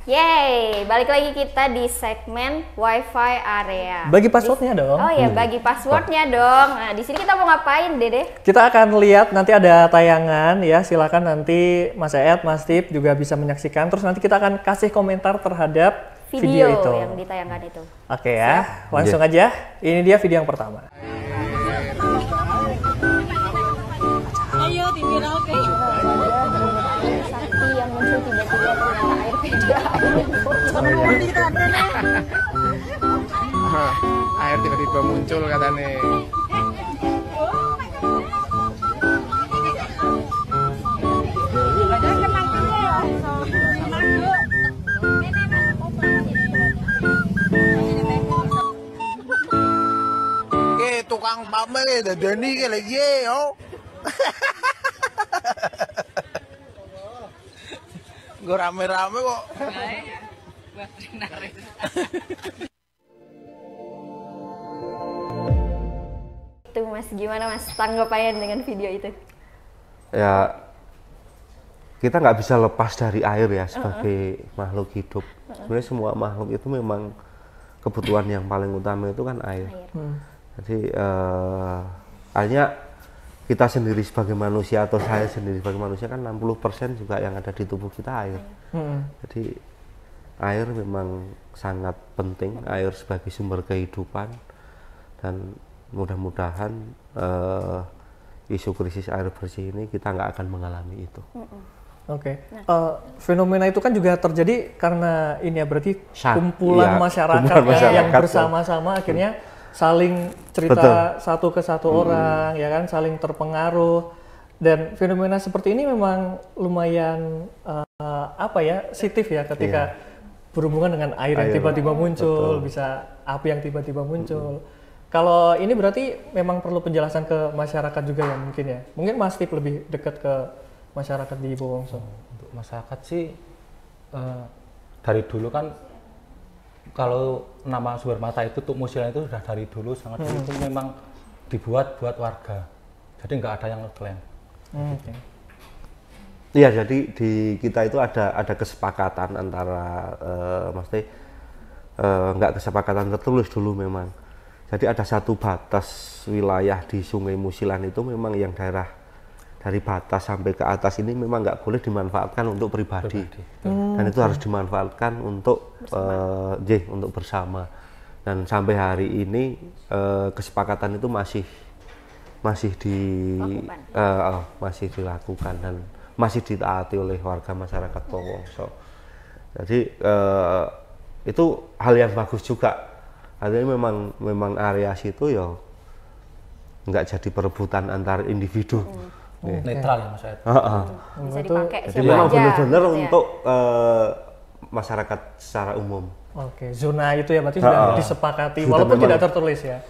Yeay, balik lagi kita di segmen Wi-Fi area. Bagi passwordnya dong. Oh ya, bagi passwordnya dong. Nah, di sini kita mau ngapain, Dede? Kita akan lihat nanti ada tayangan ya. Silakan nanti Mas Ed, Mas Tip juga bisa menyaksikan. Terus nanti kita akan kasih komentar terhadap video itu. Yang ditayangkan itu. Oke ya, langsung aja. Ini dia video yang pertama. Ayo diviralkan. Sakti yang muncul tiba-tiba ternyata air tidak Air tiba-tiba muncul katanya. Tukang pamer dadani ke lagi yo. Gue rame-rame kok. Itu Mas, gimana Mas tanggapannya dengan video itu? Ya kita nggak bisa lepas dari air ya sebagai makhluk hidup. Sebenarnya semua makhluk itu memang kebutuhan yang paling utama itu kan air. Jadi hanya kita sendiri sebagai manusia atau saya sendiri sebagai manusia kan 60% juga yang ada di tubuh kita air. Jadi air memang sangat penting, air sebagai sumber kehidupan, dan mudah-mudahan isu krisis air bersih ini kita nggak akan mengalami itu. Oke. Fenomena itu kan juga terjadi karena ini ya berarti kumpulan iya, masyarakat, kumpulan masyarakat yang bersama-sama akhirnya saling cerita satu ke satu orang, ya kan, saling terpengaruh. Dan fenomena seperti ini memang lumayan sensitif ya ketika berhubungan dengan air yang tiba-tiba muncul, bisa api yang tiba-tiba muncul. Kalau ini berarti memang perlu penjelasan ke masyarakat juga ya mungkin ya. Mungkin Mas Tip lebih dekat ke masyarakat di Bowongso. Untuk masyarakat sih dari dulu kan kalau nama sumber mata itu Tuk Musilan itu sudah dari dulu sangat dulu itu memang dibuat buat warga. Jadi nggak ada yang ngeklaim. Iya, jadi di kita itu ada kesepakatan antara maksudnya nggak kesepakatan tertulis dulu memang. Jadi ada satu batas wilayah di Sungai Musilan itu memang yang daerah dari batas sampai ke atas ini memang nggak boleh dimanfaatkan untuk pribadi. Dan itu harus dimanfaatkan untuk untuk bersama. Dan sampai hari ini kesepakatan itu masih dilakukan dan masih ditaati oleh warga masyarakat Bowongso. Jadi itu hal yang bagus juga. Artinya memang area situ ya nggak jadi perebutan antar individu. Netral ya Mas Ed. Bisa dipakai Jadi siapa memang aja. benar-benar gitu ya. untuk masyarakat secara umum. Oke, zona itu ya berarti sudah disepakati Sudah walaupun memang. tidak tertulis ya.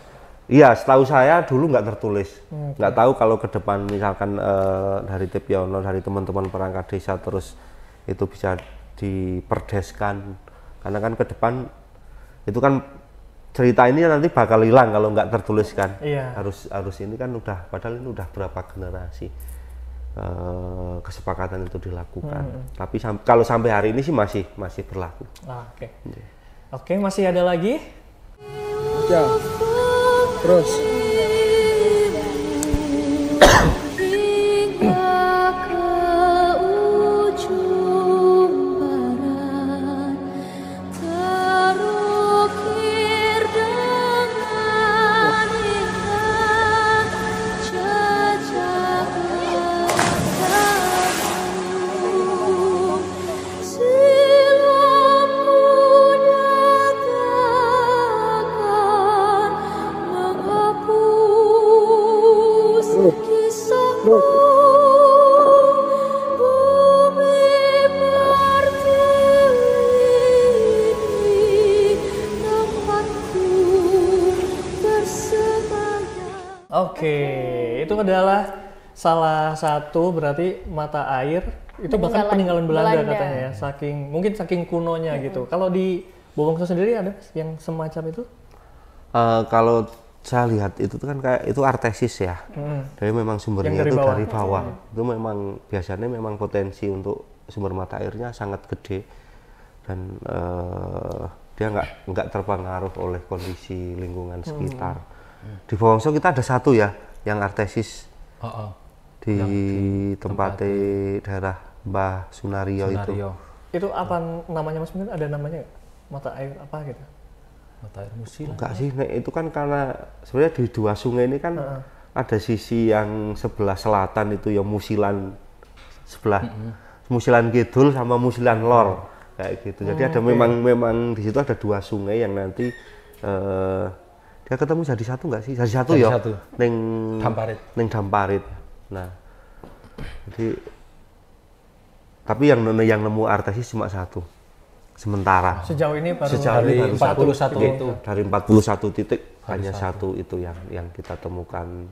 Iya, setahu saya dulu nggak tertulis. Nggak tahu kalau ke depan misalkan dari Tipiono, dari teman-teman perangkat desa terus itu bisa diperdeskan. Karena kan ke depan itu kan cerita ini nanti bakal hilang kalau nggak tertulis kan. Iya. Harus ini kan padahal ini udah berapa generasi kesepakatan itu dilakukan. Tapi kalau sampai hari ini sih masih berlaku. Oke, masih ada lagi? Ya. Terus. Oke, itu adalah salah satu berarti mata air itu bahkan peninggalan Belanda katanya ya, saking kunonya gitu. Kalau di Bowongso sendiri ada yang semacam itu? Kalau saya lihat itu kan kayak itu artesis ya. Jadi memang sumbernya itu dari bawah. Itu memang biasanya memang potensi untuk sumber mata airnya sangat gede dan dia nggak terpengaruh oleh kondisi lingkungan sekitar. Di Bowongso kita ada satu ya yang artesis di tempat daerah Mbah Sunario itu. Itu apa namanya Mas? Mungkin ada namanya nggak? Mata air apa gitu? Mata air Musilan. Enggak sih, itu kan karena sebenarnya di dua sungai ini kan ada sisi yang sebelah selatan itu ya Musilan sebelah Musilan Kidul sama Musilan Lor kayak gitu. Jadi ada memang di situ ada dua sungai yang nanti dia ketemu jadi satu nggak sih? Jadi satu ya. Neng Damparit. Nah, jadi tapi yang nemu artesis cuma satu. Sementara sejauh ini baru dari 41 itu. Dari 41 titik hanya satu itu yang kita temukan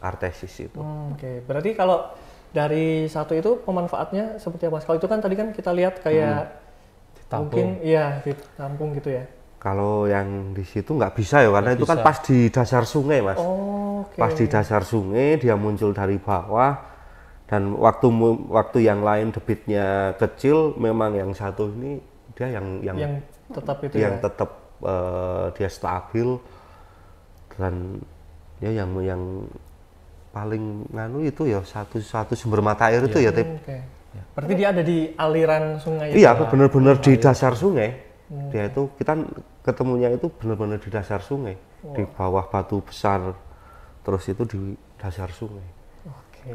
artesis itu. Oke, berarti kalau dari satu itu pemanfaatnya seperti apa? Kalau itu kan tadi kan kita lihat kayak mungkin iya ditampung gitu ya. Kalau yang di situ nggak bisa ya karena itu kan pas di dasar sungai Mas. Pas di dasar sungai dia muncul dari bawah dan waktu yang lain debitnya kecil, memang yang satu ini dia yang tetap itu yang ya? tetap dia stabil dan ya yang paling nganu itu ya satu sumber mata air itu ya Tip. Berarti dia ada di aliran sungai. Iya, benar-benar di dasar sungai. Dia itu kita ketemunya itu benar-benar di dasar sungai, di bawah batu besar, terus itu di dasar sungai.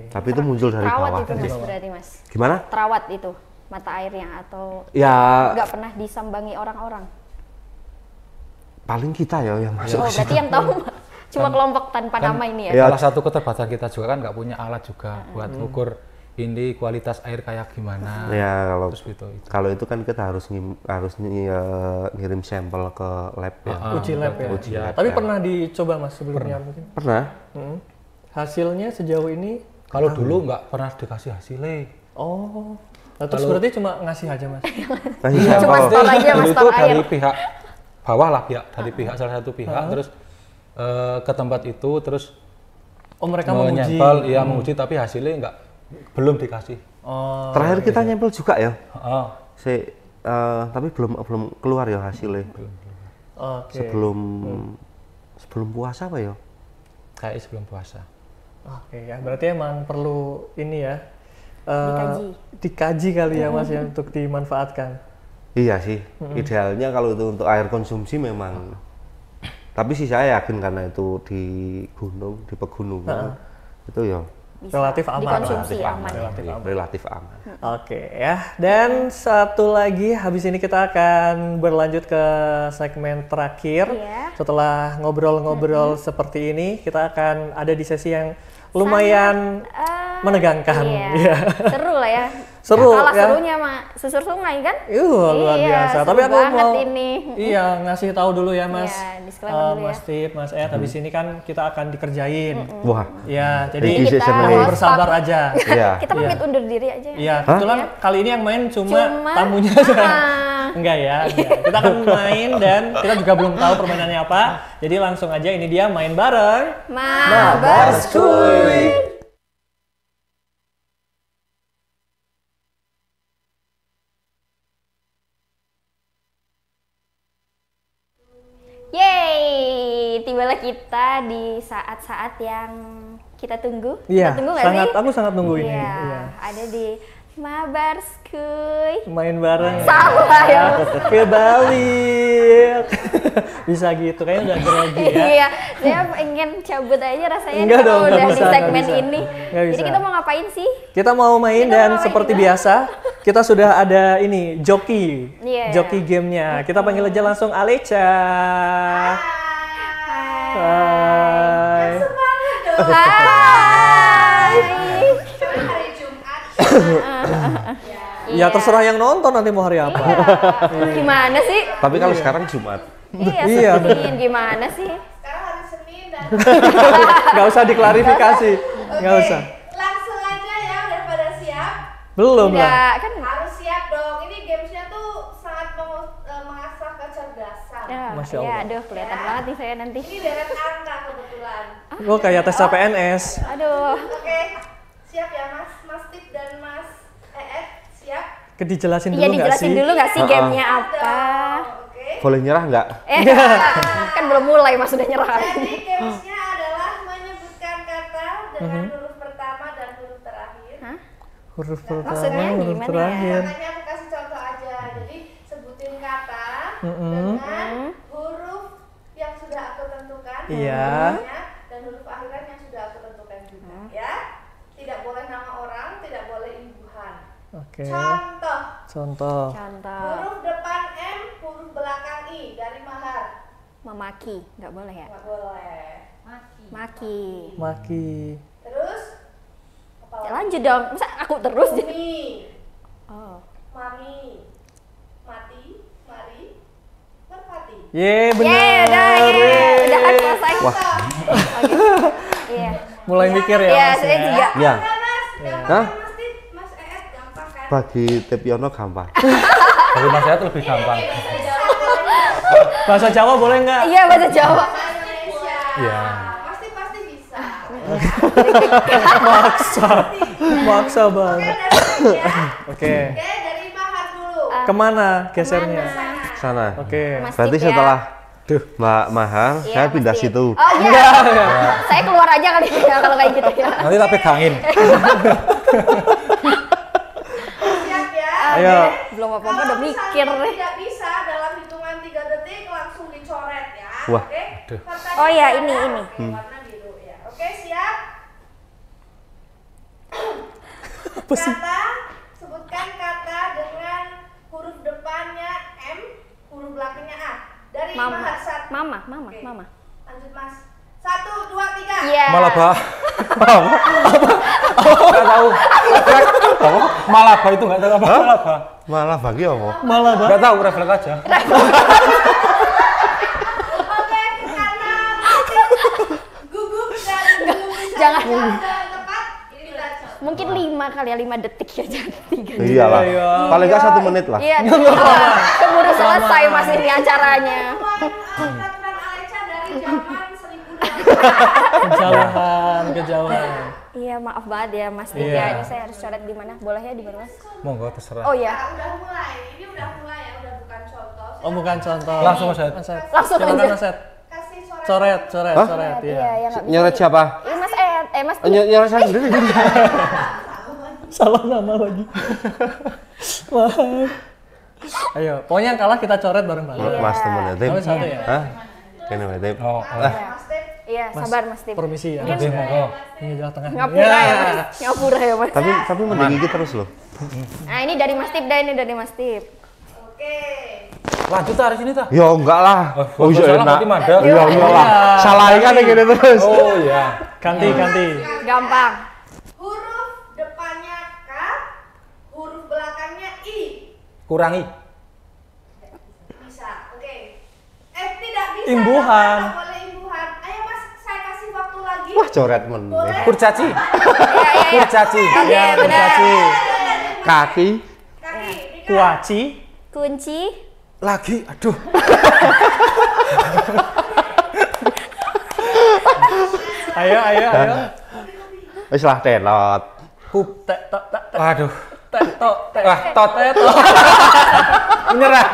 Tapi itu muncul dari bawah. Terawat itu Mas berarti Mas? Gimana? Terawat itu mata airnya atau ya nggak pernah disambangi orang-orang? paling kita ya yang masuk Oh, ke situ. berarti yang tahu cuma kelompok tanpa nama ini ya? Ya. Salah satu keterbatasan kita juga kan nggak punya alat juga buat ukur ini kualitas air kayak gimana. Ya Terus gitu. kalau itu kan kita harus ngirim sampel ke lab ya. Uji lab ya. Uji lab, Tapi ya. pernah dicoba Mas sebelumnya mungkin? Pernah. Hasilnya sejauh ini? Kalau dulu nggak pernah dikasih hasilnya. Oh. Nah, terus berarti cuma ngasih aja Mas? Nah, iya, Cuma kalau- store aja Mas, Dulu itu store dari air. pihak bawah lah ya, dari pihak salah satu pihak terus ke tempat itu terus Oh, mereka menguji. menyempel, ya menguji tapi hasilnya belum dikasih. Oh. terakhir kita nyempel juga ya. Oh, Tapi belum keluar ya hasilnya. Oke. Sebelum puasa apa ya? kayak sebelum puasa. Oke ya, berarti emang perlu ini ya. Dikaji. Dikaji kali ya Mas ya untuk dimanfaatkan. Iya sih. Idealnya kalau itu untuk air konsumsi memang. Tapi sih saya yakin karena itu di gunung, di pegunungan itu ya Bisa Relatif aman. dikonsumsi aman. relatif aman. Oke ya, dan satu lagi habis ini kita akan berlanjut ke segmen terakhir. Iya. Setelah ngobrol-ngobrol seperti ini, kita akan ada di sesi yang lumayan menegangkan. Iya. Iya. Seru lah ya. Seru, Kalah ya. serunya sama susur sungai kan? Luar Iya, biasa. seru Tapi aku banget mau ini. iya ngasih tahu dulu ya Mas. Iya, disclaimer dulu ya. Mas Tip, Mas Ed, habis ini kan kita akan dikerjain. Wah. Ya, Jadi jadi kita mohon host bersabar aja. Iya. Kita pamit undur diri aja ya. Iya, kebetulan kali ini yang main cuma tamunya. Enggak ya, enggak. Kita akan main dan kita juga belum tahu permainannya apa. Jadi langsung aja ini dia main bareng. Mabar Skuy. Yeay, tibalah kita di saat-saat yang kita tunggu. Iya, Kita tunggu nggak sangat sih? aku sangat nunggu ini. Iya, Iya. ada di Mabar Skuy. Main bareng. Salah ya. Kebalik. Bisa gitu, kayaknya udah grogi ya. Iya, saya pengen cabut aja rasanya Enggak kalau dong, nggak udah bisa, di nggak segmen bisa. ini. Nggak Jadi bisa. kita mau ngapain sih? Kita mau main Kita dan mau main seperti juga. biasa kita sudah ada ini joki. Iya. Joki gamenya. Kita panggil aja langsung Aleca. Hai. Hai. hari Jumat. Ya terserah yang nonton nanti mau hari apa. Gimana sih? Tapi kalau sekarang Jumat. Iya, Senin gimana sih? Sekarang hari Senin dan Nggak usah diklarifikasi. Nggak Oke, usah. langsung aja ya, udah pada siap? Belum lah. Enggak, kan Harus siap dong. Ini gamesnya tuh sangat mengasah kecerdasan. ya, Masya ya, Allah. aduh kelihatan banget nih saya nanti. Ini deret angka kebetulan. Oh kayak tes CPNS. Aduh. Oke, siap ya Mas Tip dan Mas Eet, siap? Dijelasin Iya dulu nggak dijelasin sih? dulu nggak sih gamenya apa? Dong, Oke. Boleh nyerah nggak? Kan belum mulai mas sudah nyerah. Jadi gamesnya adalah menyebutkan kata dengan huruf pertama dan huruf terakhir. Hah? Huruf pertama, Maksudnya huruf gimana ya? terakhir. Makanya aku kasih contoh aja. Jadi sebutin kata dengan huruf yang sudah aku tentukan. Iya. hurufnya, dan huruf akhiran yang sudah aku tentukan juga. Ya. Tidak boleh nama orang, tidak boleh imbuhan. Oke. Contoh. Contoh. Contoh Huruf depan M, huruf belakang I dari mahar. memaki nggak boleh ya? Nggak boleh. Maki. Maki. Terus apa Ya, lagi? lanjut dong. Masa aku terus jadi? Umi, Oh. mami, mati, mari, merpati. Ye benar. Udah kan selesai. Wah. Iya. Mulai mikir ya. Iya, Mas, saya juga. Ya. Gampang Hah? kan Mas Tip, Mas Eet, gampang kan? Bagi Tepiono gampang. Dari Mas Yat lebih gampang. Bahasa Jawa boleh nggak? Iya bahasa Jawa. Bahasa Indonesia. Iya. Pasti bisa. Maksa. Maksa Oke, banget. dari ya. Oke. Oke, dari mahar dulu. Kemana gesernya? Sana. Oke. Mas Berarti Tip ya. setelah Mbak Mahar, Iya, saya pindah Mas Tip. situ. Oh iya. Saya keluar aja kali ya kalau kayak gitu ya. Nanti tak pegangin. Siap ya. Ayo. Belum apa-apa Kalau udah mikir misalnya nih. tidak bisa dalam hitungan 3 detik langsung dicoret ya. Wah. Oke. Aduh. Kertasnya Oh ya, ada, ini. oke, warna biru ya. Oke, siap? Kata, sebutkan kata dengan huruf depannya M, huruf belakangnya A. Dan Dari Mama. Maharsat. Mama. Oke. Lanjut Mas. 1, 2, 3. Iya. Malaba. Nggak tahu. Refleks. Malaba itu nggak tahu apa. Malaba. Malah bagi apa? Malah bang. Nggak tahu, refleks aja. Oke, karena masih gugup dan belum bisa Jangan. menjawab dengan tepat, kita coba. Mungkin 5 kali ya, 5 detik ya, jangan 3. Iyalah. Iya. Paling nggak 1 menit lah. Iya, keburu selesai Mas ini acaranya. Peraturan Alexa dari zaman 1800. Kejauhan. Iya, maaf banget ya Mas Tip Iya. ya. Ini saya harus coret di mana? Bolehnya di mana Mas? Monggo terserah. Oh iya. Nah, udah mulai. Ini udah mulai ya, udah bukan contoh. Oh bukan contoh. Langsung Mas Ed. Langsung Silakan aja. Mas Ed. Kasih Coret. Hah? Iya. Iya, ya nggak bisa. Nyoret siapa? Iya Mas Ed, Mas Tip. Nyoret saya sendiri. Salah nama lagi. Maaf. Ayo, pokoknya yang kalah kita coret bareng-bareng. Mas temennya Tim. Tapi satu ya. Hah? Kene wae Tim. Oh, Iya, sabar Mas Tip. Permisi ya. Oke, monggo. Ini jalan tengah. Ngapura ya Mas. Ngapura ya Mas. Tapi mending gigi terus loh. Nah, ini dari Mas Tip dah, ini dari Mas Tip. Oke. Lanjut tarik sini ta. Ya enggak lah. Oh, iya salah enak. berarti mandek. Iya enggak lah. Salah kan gini terus. Oh iya. Ganti. Gampang. Huruf depannya K, huruf belakangnya I. Kurangi. Bisa. Oke. Tidak bisa. Imbuhan. Nggak boleh imbuhan. Ayo Mas, saya kasih waktu lagi. Wah, coret meneh. Boleh. Kurcaci. Iya. Kurcaci. Oke, benar. Kaki. Kaki. Dika. Kuaci. Kunci. Lagi. Aduh. Ayo. Wis lah telot. Aduh. Teto. Wah, tot. Menyerah.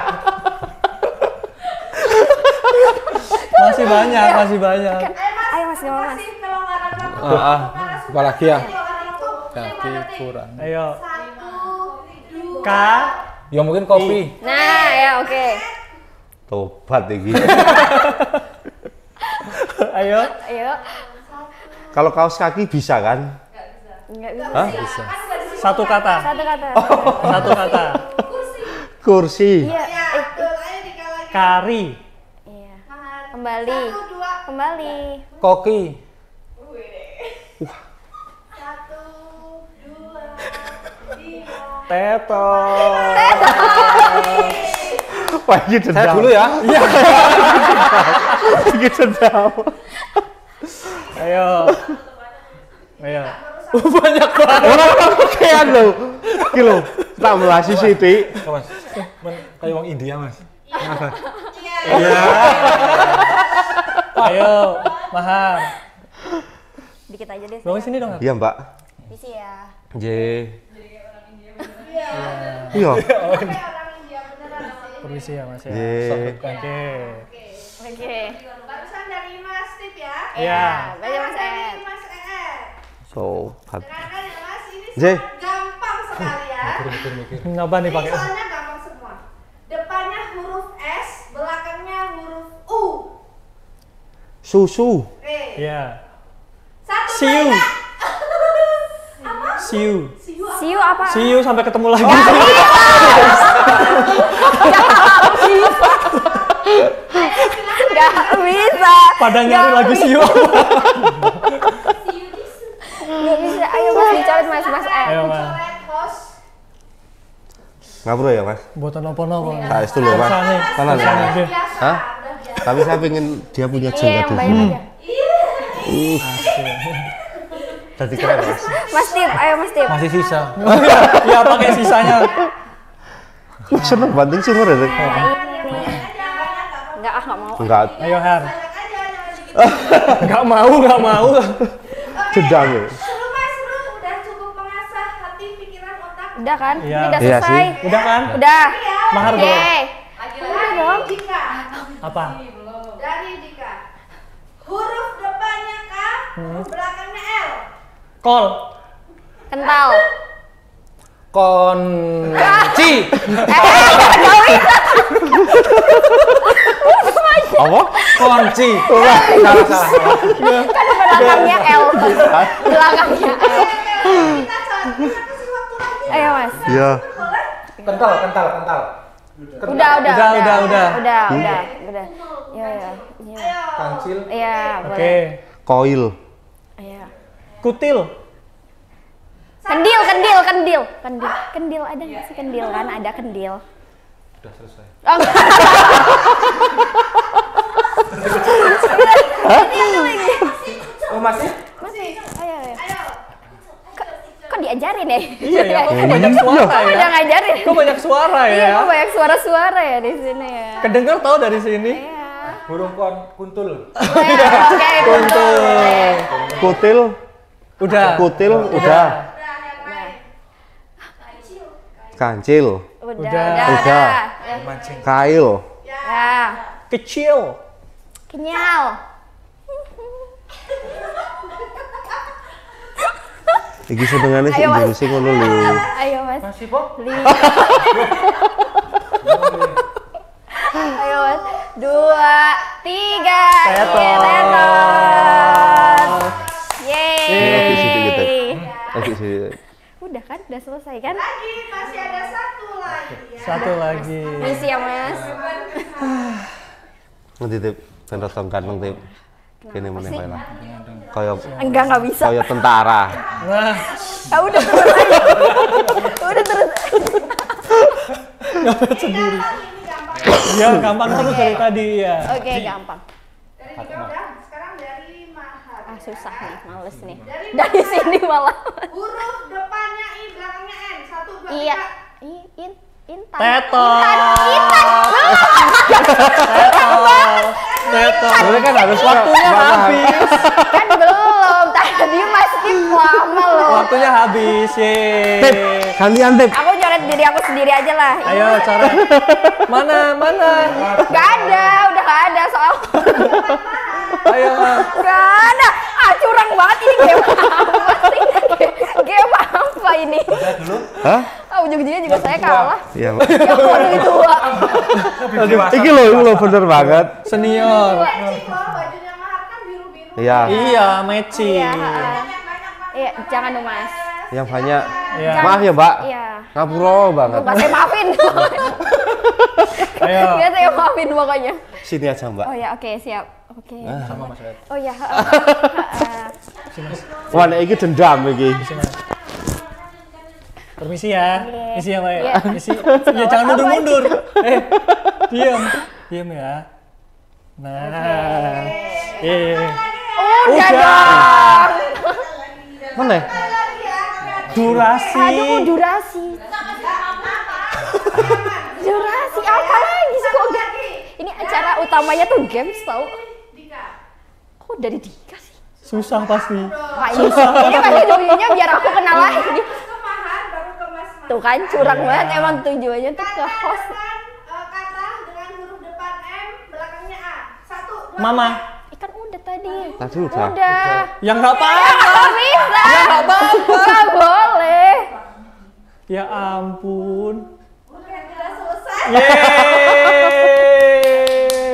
Masih banyak. Ayo Mas, gak Mas. Kasih kelonggaran waktu. Apalagi ya? Kaki kurang. Ayo. 1, 2. K. Ya mungkin kopi. Nah, ya oke. Tobat iki. Ayo. Kalau kaos kaki bisa kan? Enggak bisa. Hah? Bisa. Satu kata. Satu kata. Satu kata. Kursi. Iya. Ya, betul. Ayo Dika lagi. Kari. Iya. Mahal. Kembali. 1, 2. Kembali. Koki. 1, 2, 3. Teto. Wah, ini dendam. Saya dulu ya. Ini dendam. Ayo. Banyak banget. Orang kean lho. Iki lho, tak melasi sithik. Mas. Kayak wong India, Mas. Iya. Ayo. Mahar. Dikit aja deh. Bawa sini dong. Iya, Mbak. Misi ya. J. Iya. Iya. Kayak orang India beneran sih. Permisi ya Mas ya. J. Oke. Oke. Barusan dari Mas Tip ya. Iya. Baca Mas Dari Ed. Mas Ed. Sobat. Dengarkan ya Mas, ini J. sangat gampang sekali ya. Mikir. Ngapa nih Ini pakai? soalnya gampang semua. Depannya huruf S, belakangnya huruf U. Susu. Oke. Iya. Satu See you. Mbak. See you. See you apa? See you apa? See you sampai ketemu lagi. Gak bisa. Pada nyari lagi see you. See you this. Gak bisa. Ayo Mas dicoret Mas Ed. Ayo Mas. Coret host. Ngapura ya, Mas? Buatan apa-apa. Tak es dulu, Mas. Sana nih. Sana nih. Sana. Sana. Biasa, Hah? udah biasa. Tapi saya pengen dia punya Iya, jenggot yang di bayar sini. aja. Jadi keren, Mas. Mas Tip, ayo Mas Tip. Masih sisa. Ya pakai sisanya. Seneng banting sumur ya, Rik? Enggak, nggak mau. Enggak, Ayo Har. Banyak aja jangan dikit. Nggak mau. dendam ya. Seru Mas, seru. Udah cukup mengasah hati, pikiran, otak. Udah kan? Iya. Ini udah Iya selesai. sih. Udah kan? Udah. Mahar belum? Yeay. Dari Dika. Apa? Dari Dika. Huruf depannya K, huruf belakangnya L. Kol. Kental. Kunci. Apa? Kunci. Salah. Kan belakangnya L. Belakangnya L. Kita kasih waktu lagi. Ayo Mas. Iya. Boleh? Kental. Udah. Ya. Kancil. Iya, Oke. boleh. Koil. Iya. Kutil. Kendil ada nggak sih kendil kan? Ada kendil. Udah selesai. Oh, enggak. Oh masih? Masih. Ayo. Kok diajarin ya? Iya ya, kok banyak suara Kok ya? udah ngajarin? Kok banyak suara Iya, ya? kok banyak suara-suara ya di sini ya? Kedengar tau dari sini? Iya. Burung kuntul. Oke, Kuntul. Kutil. Udah. Kutil udah. Kancil. Udah. Kail. Ya. Kecil. Kenyal. Iki senengane sih Ayo, Mas. Indonesia ngono lho. Ayo Mas. Masih po? Ayo Mas. 2, 3. Oke, situ gitu. Yeay. Oke sih. Udah kan? Udah selesai kan? Lagi masih ada satu lagi ya. Satu lagi. Misi ya Mas. Ngendi tip ben rada ganteng tip. Kene meneh wae lah. Kaya Enggak bisa. kaya tentara. Nah, Udah terus aja. Udah terus. sendiri. Ya, gampang terus dari tadi ya. Oke, gampang. Dari Dika udah, sekarang dari Mahar. Ah, susah nih, males nih. Dari sini malah. Huruf depannya I, belakangnya N. 1, 2, 3. Iya. Intan. Tetot. Tetot. Sebenarnya kan harus Waktunya habis. Kan belum. Tadi Mas Tip lama loh. Waktunya habis. Tip, Yeay. gantian tip. Aku coret diri aku sendiri aja lah. Ayo coret. Mana? Gak ada, udah gak ada soal. Ayo. Gak ada. Ah, curang banget ini game apa sih? Game apa ini? Hah? Ah, ujung-ujungnya juga saya kalah. Iya. Ya kok lebih tua. Iki lho bener banget. Senior. Matching loh, bajunya Mahar kan biru-biru. Iya. Iya, matching. Iya, Banyak. iya, jangan dong Mas. Yang banyak. Iya. Maaf ya, Mbak. Iya. Ngapura banget. Lupa saya maafin. Ayo. Biar saya maafin pokoknya. Sini aja, Mbak. Oh ya, oke, siap. Oke. Sama Mas Ed. Oh ya. Wah, nek iki dendam iki. Permisi ya. Misi ya, Mbak. Iya. Misi. Ya jangan mundur-mundur. Diam ya. Nah. Udah dong. Mana? Durasi. Aduh, durasi. Durasi apa lagi sih kok enggak? Ini acara utamanya tuh games tau. Kok dari Dika sih? Susah pasti. Wah, ini pasti tujuannya biar aku kenal lagi. Ke Mahar, baru ke Mas Mahar. Tuh kan curang banget emang tujuannya tuh ke host. Kata dengan huruf depan M, belakangnya A. 1, 2, Mama. Ikan udah tadi. Tadi udah. Udah. Ya nggak apa-apa. Nggak bisa. Ya nggak apa-apa. Nggak boleh. Ya ampun. Oke, sudah selesai. Yeay.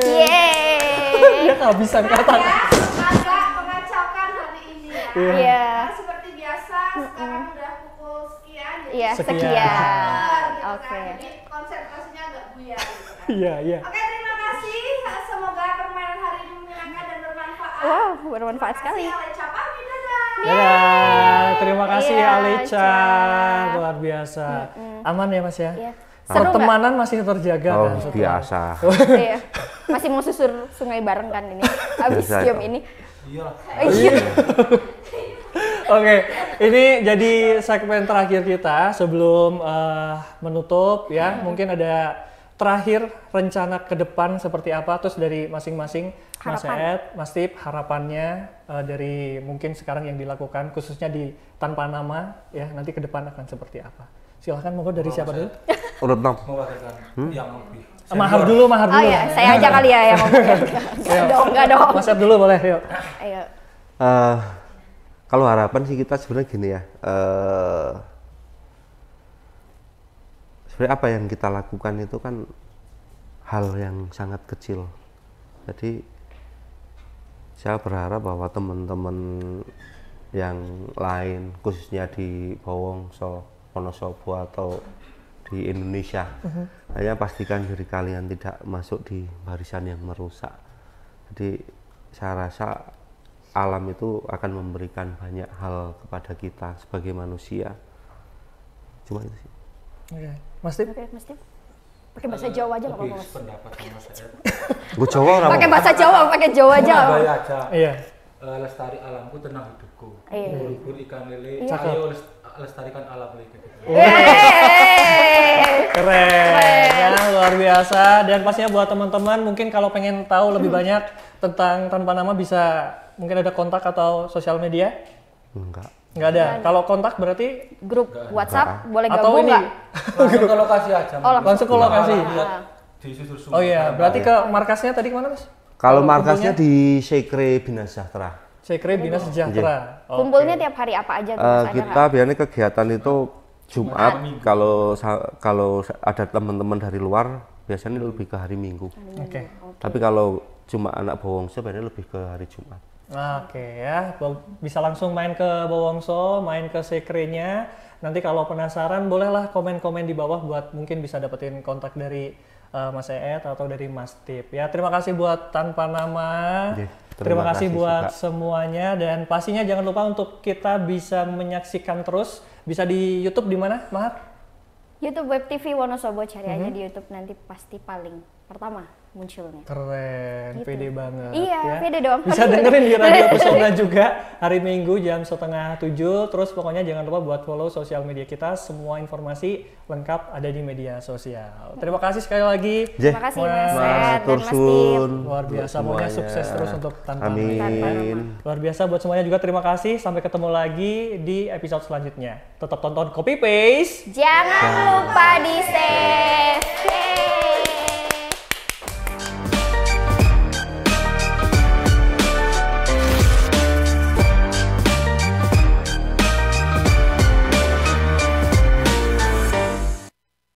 Yeay. Dia kehabisan kata. Agak mengacaukan hari ini ya. Iya. Nah, seperti biasa, sekarang udah pukul sekian. Jadi Iya, Sekian. sekian. gitu Oke. kan. Jadi konsentrasinya agak buyar gitu kan. Iya. Oke, terima kasih. Semoga permainan hari ini menyenangkan dan bermanfaat. Wow, bermanfaat sekali. Aleca pamit, dadah. Dadah. Terima kasih Iya, Aleca. Ca. Luar biasa. Aman ya, Mas ya? Iya. Seru nggak? Pertemanan masih terjaga Oh, kan? setelah- biasa. Iya. Masih mau susur sungai bareng kan ini. Abis Biasa. game ini. Iyalah. Iya. Oke, ini jadi segmen terakhir kita sebelum menutup ya. Mungkin ada terakhir rencana ke depan seperti apa, terus dari masing-masing Mas Harapan. Ed, Mas Tip, harapannya dari mungkin sekarang yang dilakukan khususnya di Tanpa Nama ya, nanti ke depan akan seperti apa. Silahkan monggo dari siapa dulu? Urut 6. Mewakilkan yang lebih. Mahar dulu. Oh ya, saya aja kali ya yang ngomong. Enggak dong. Mas Ed dulu boleh, yuk. Ayo. Kalau harapan sih kita sebenarnya gini ya. Sebenarnya apa yang kita lakukan itu kan hal yang sangat kecil. Jadi saya berharap bahwa teman-teman yang lain khususnya di Bowongso, Wonosobo atau di Indonesia. Hanya pastikan diri kalian tidak masuk di barisan yang merusak. Jadi saya rasa alam itu akan memberikan banyak hal kepada kita sebagai manusia. Cuma itu sih. Oke, Mas Tip? Oke, Mas Tip. Pakai bahasa Jawa aja nggak apa-apa, Mas. Pendapat sama saya. Gue Jawa orang. Pakai bahasa Jawa, pakai Jawa aja. Aja. Iya. Lestari alamku tenang hidupku. Iya. Ubur ikan lele. Iya. Ayo lestarikan alam lele. Keren, ya, luar biasa. Dan pastinya buat teman-teman mungkin kalau pengen tahu lebih banyak tentang Tanpa Nama bisa mungkin ada kontak atau sosial media? Enggak. Nggak ada. Kalau kontak berarti Grup WhatsApp boleh atau gabung ini? nggak? Langsung ke lokasi aja. Oh, Langsung ke lokasi. Di Susur Sumur. Oh iya, berarti ke markasnya tadi kemana, Mas? Kalau markasnya di Sekre Bina Sejahtera. Sekre Bina Sejahtera. Oke. Kumpulnya tiap hari apa aja tuh? Mas? Ada Kita biasanya kegiatan itu Jumat. Kalau ada teman-teman dari luar biasanya lebih ke hari Minggu. Oke. Tapi kalau cuma anak Bowongso biasanya lebih ke hari Jumat. Oke ya, bisa langsung main ke Bowongso, main ke Sekre-nya. Nanti kalau penasaran bolehlah komen-komen di bawah buat mungkin bisa dapetin kontak dari Mas Eet atau dari Mas Tip. Ya, terima kasih buat Tanpa Nama. Terima kasih buat semuanya dan pastinya jangan lupa untuk kita bisa menyaksikan terus bisa di YouTube di mana, Mahar? YouTube Web TV Wonosobo, cari aja di YouTube nanti pasti paling pertama munculnya. Keren, Gitu. pede banget. Iya, ya. pede dong. Bisa dengerin di Radio Pesona juga hari Minggu jam 6:30. Terus pokoknya jangan lupa buat follow sosial media kita. Semua informasi lengkap ada di media sosial. Terima kasih sekali lagi. Terima kasih Mas Eet dan Mas Tip. Luar biasa, pokoknya sukses terus untuk Tanpa Nama. Amin. Luar biasa buat semuanya juga terima kasih. Sampai ketemu lagi di episode selanjutnya. Tetap tonton Copy Paste. Jangan lupa di save.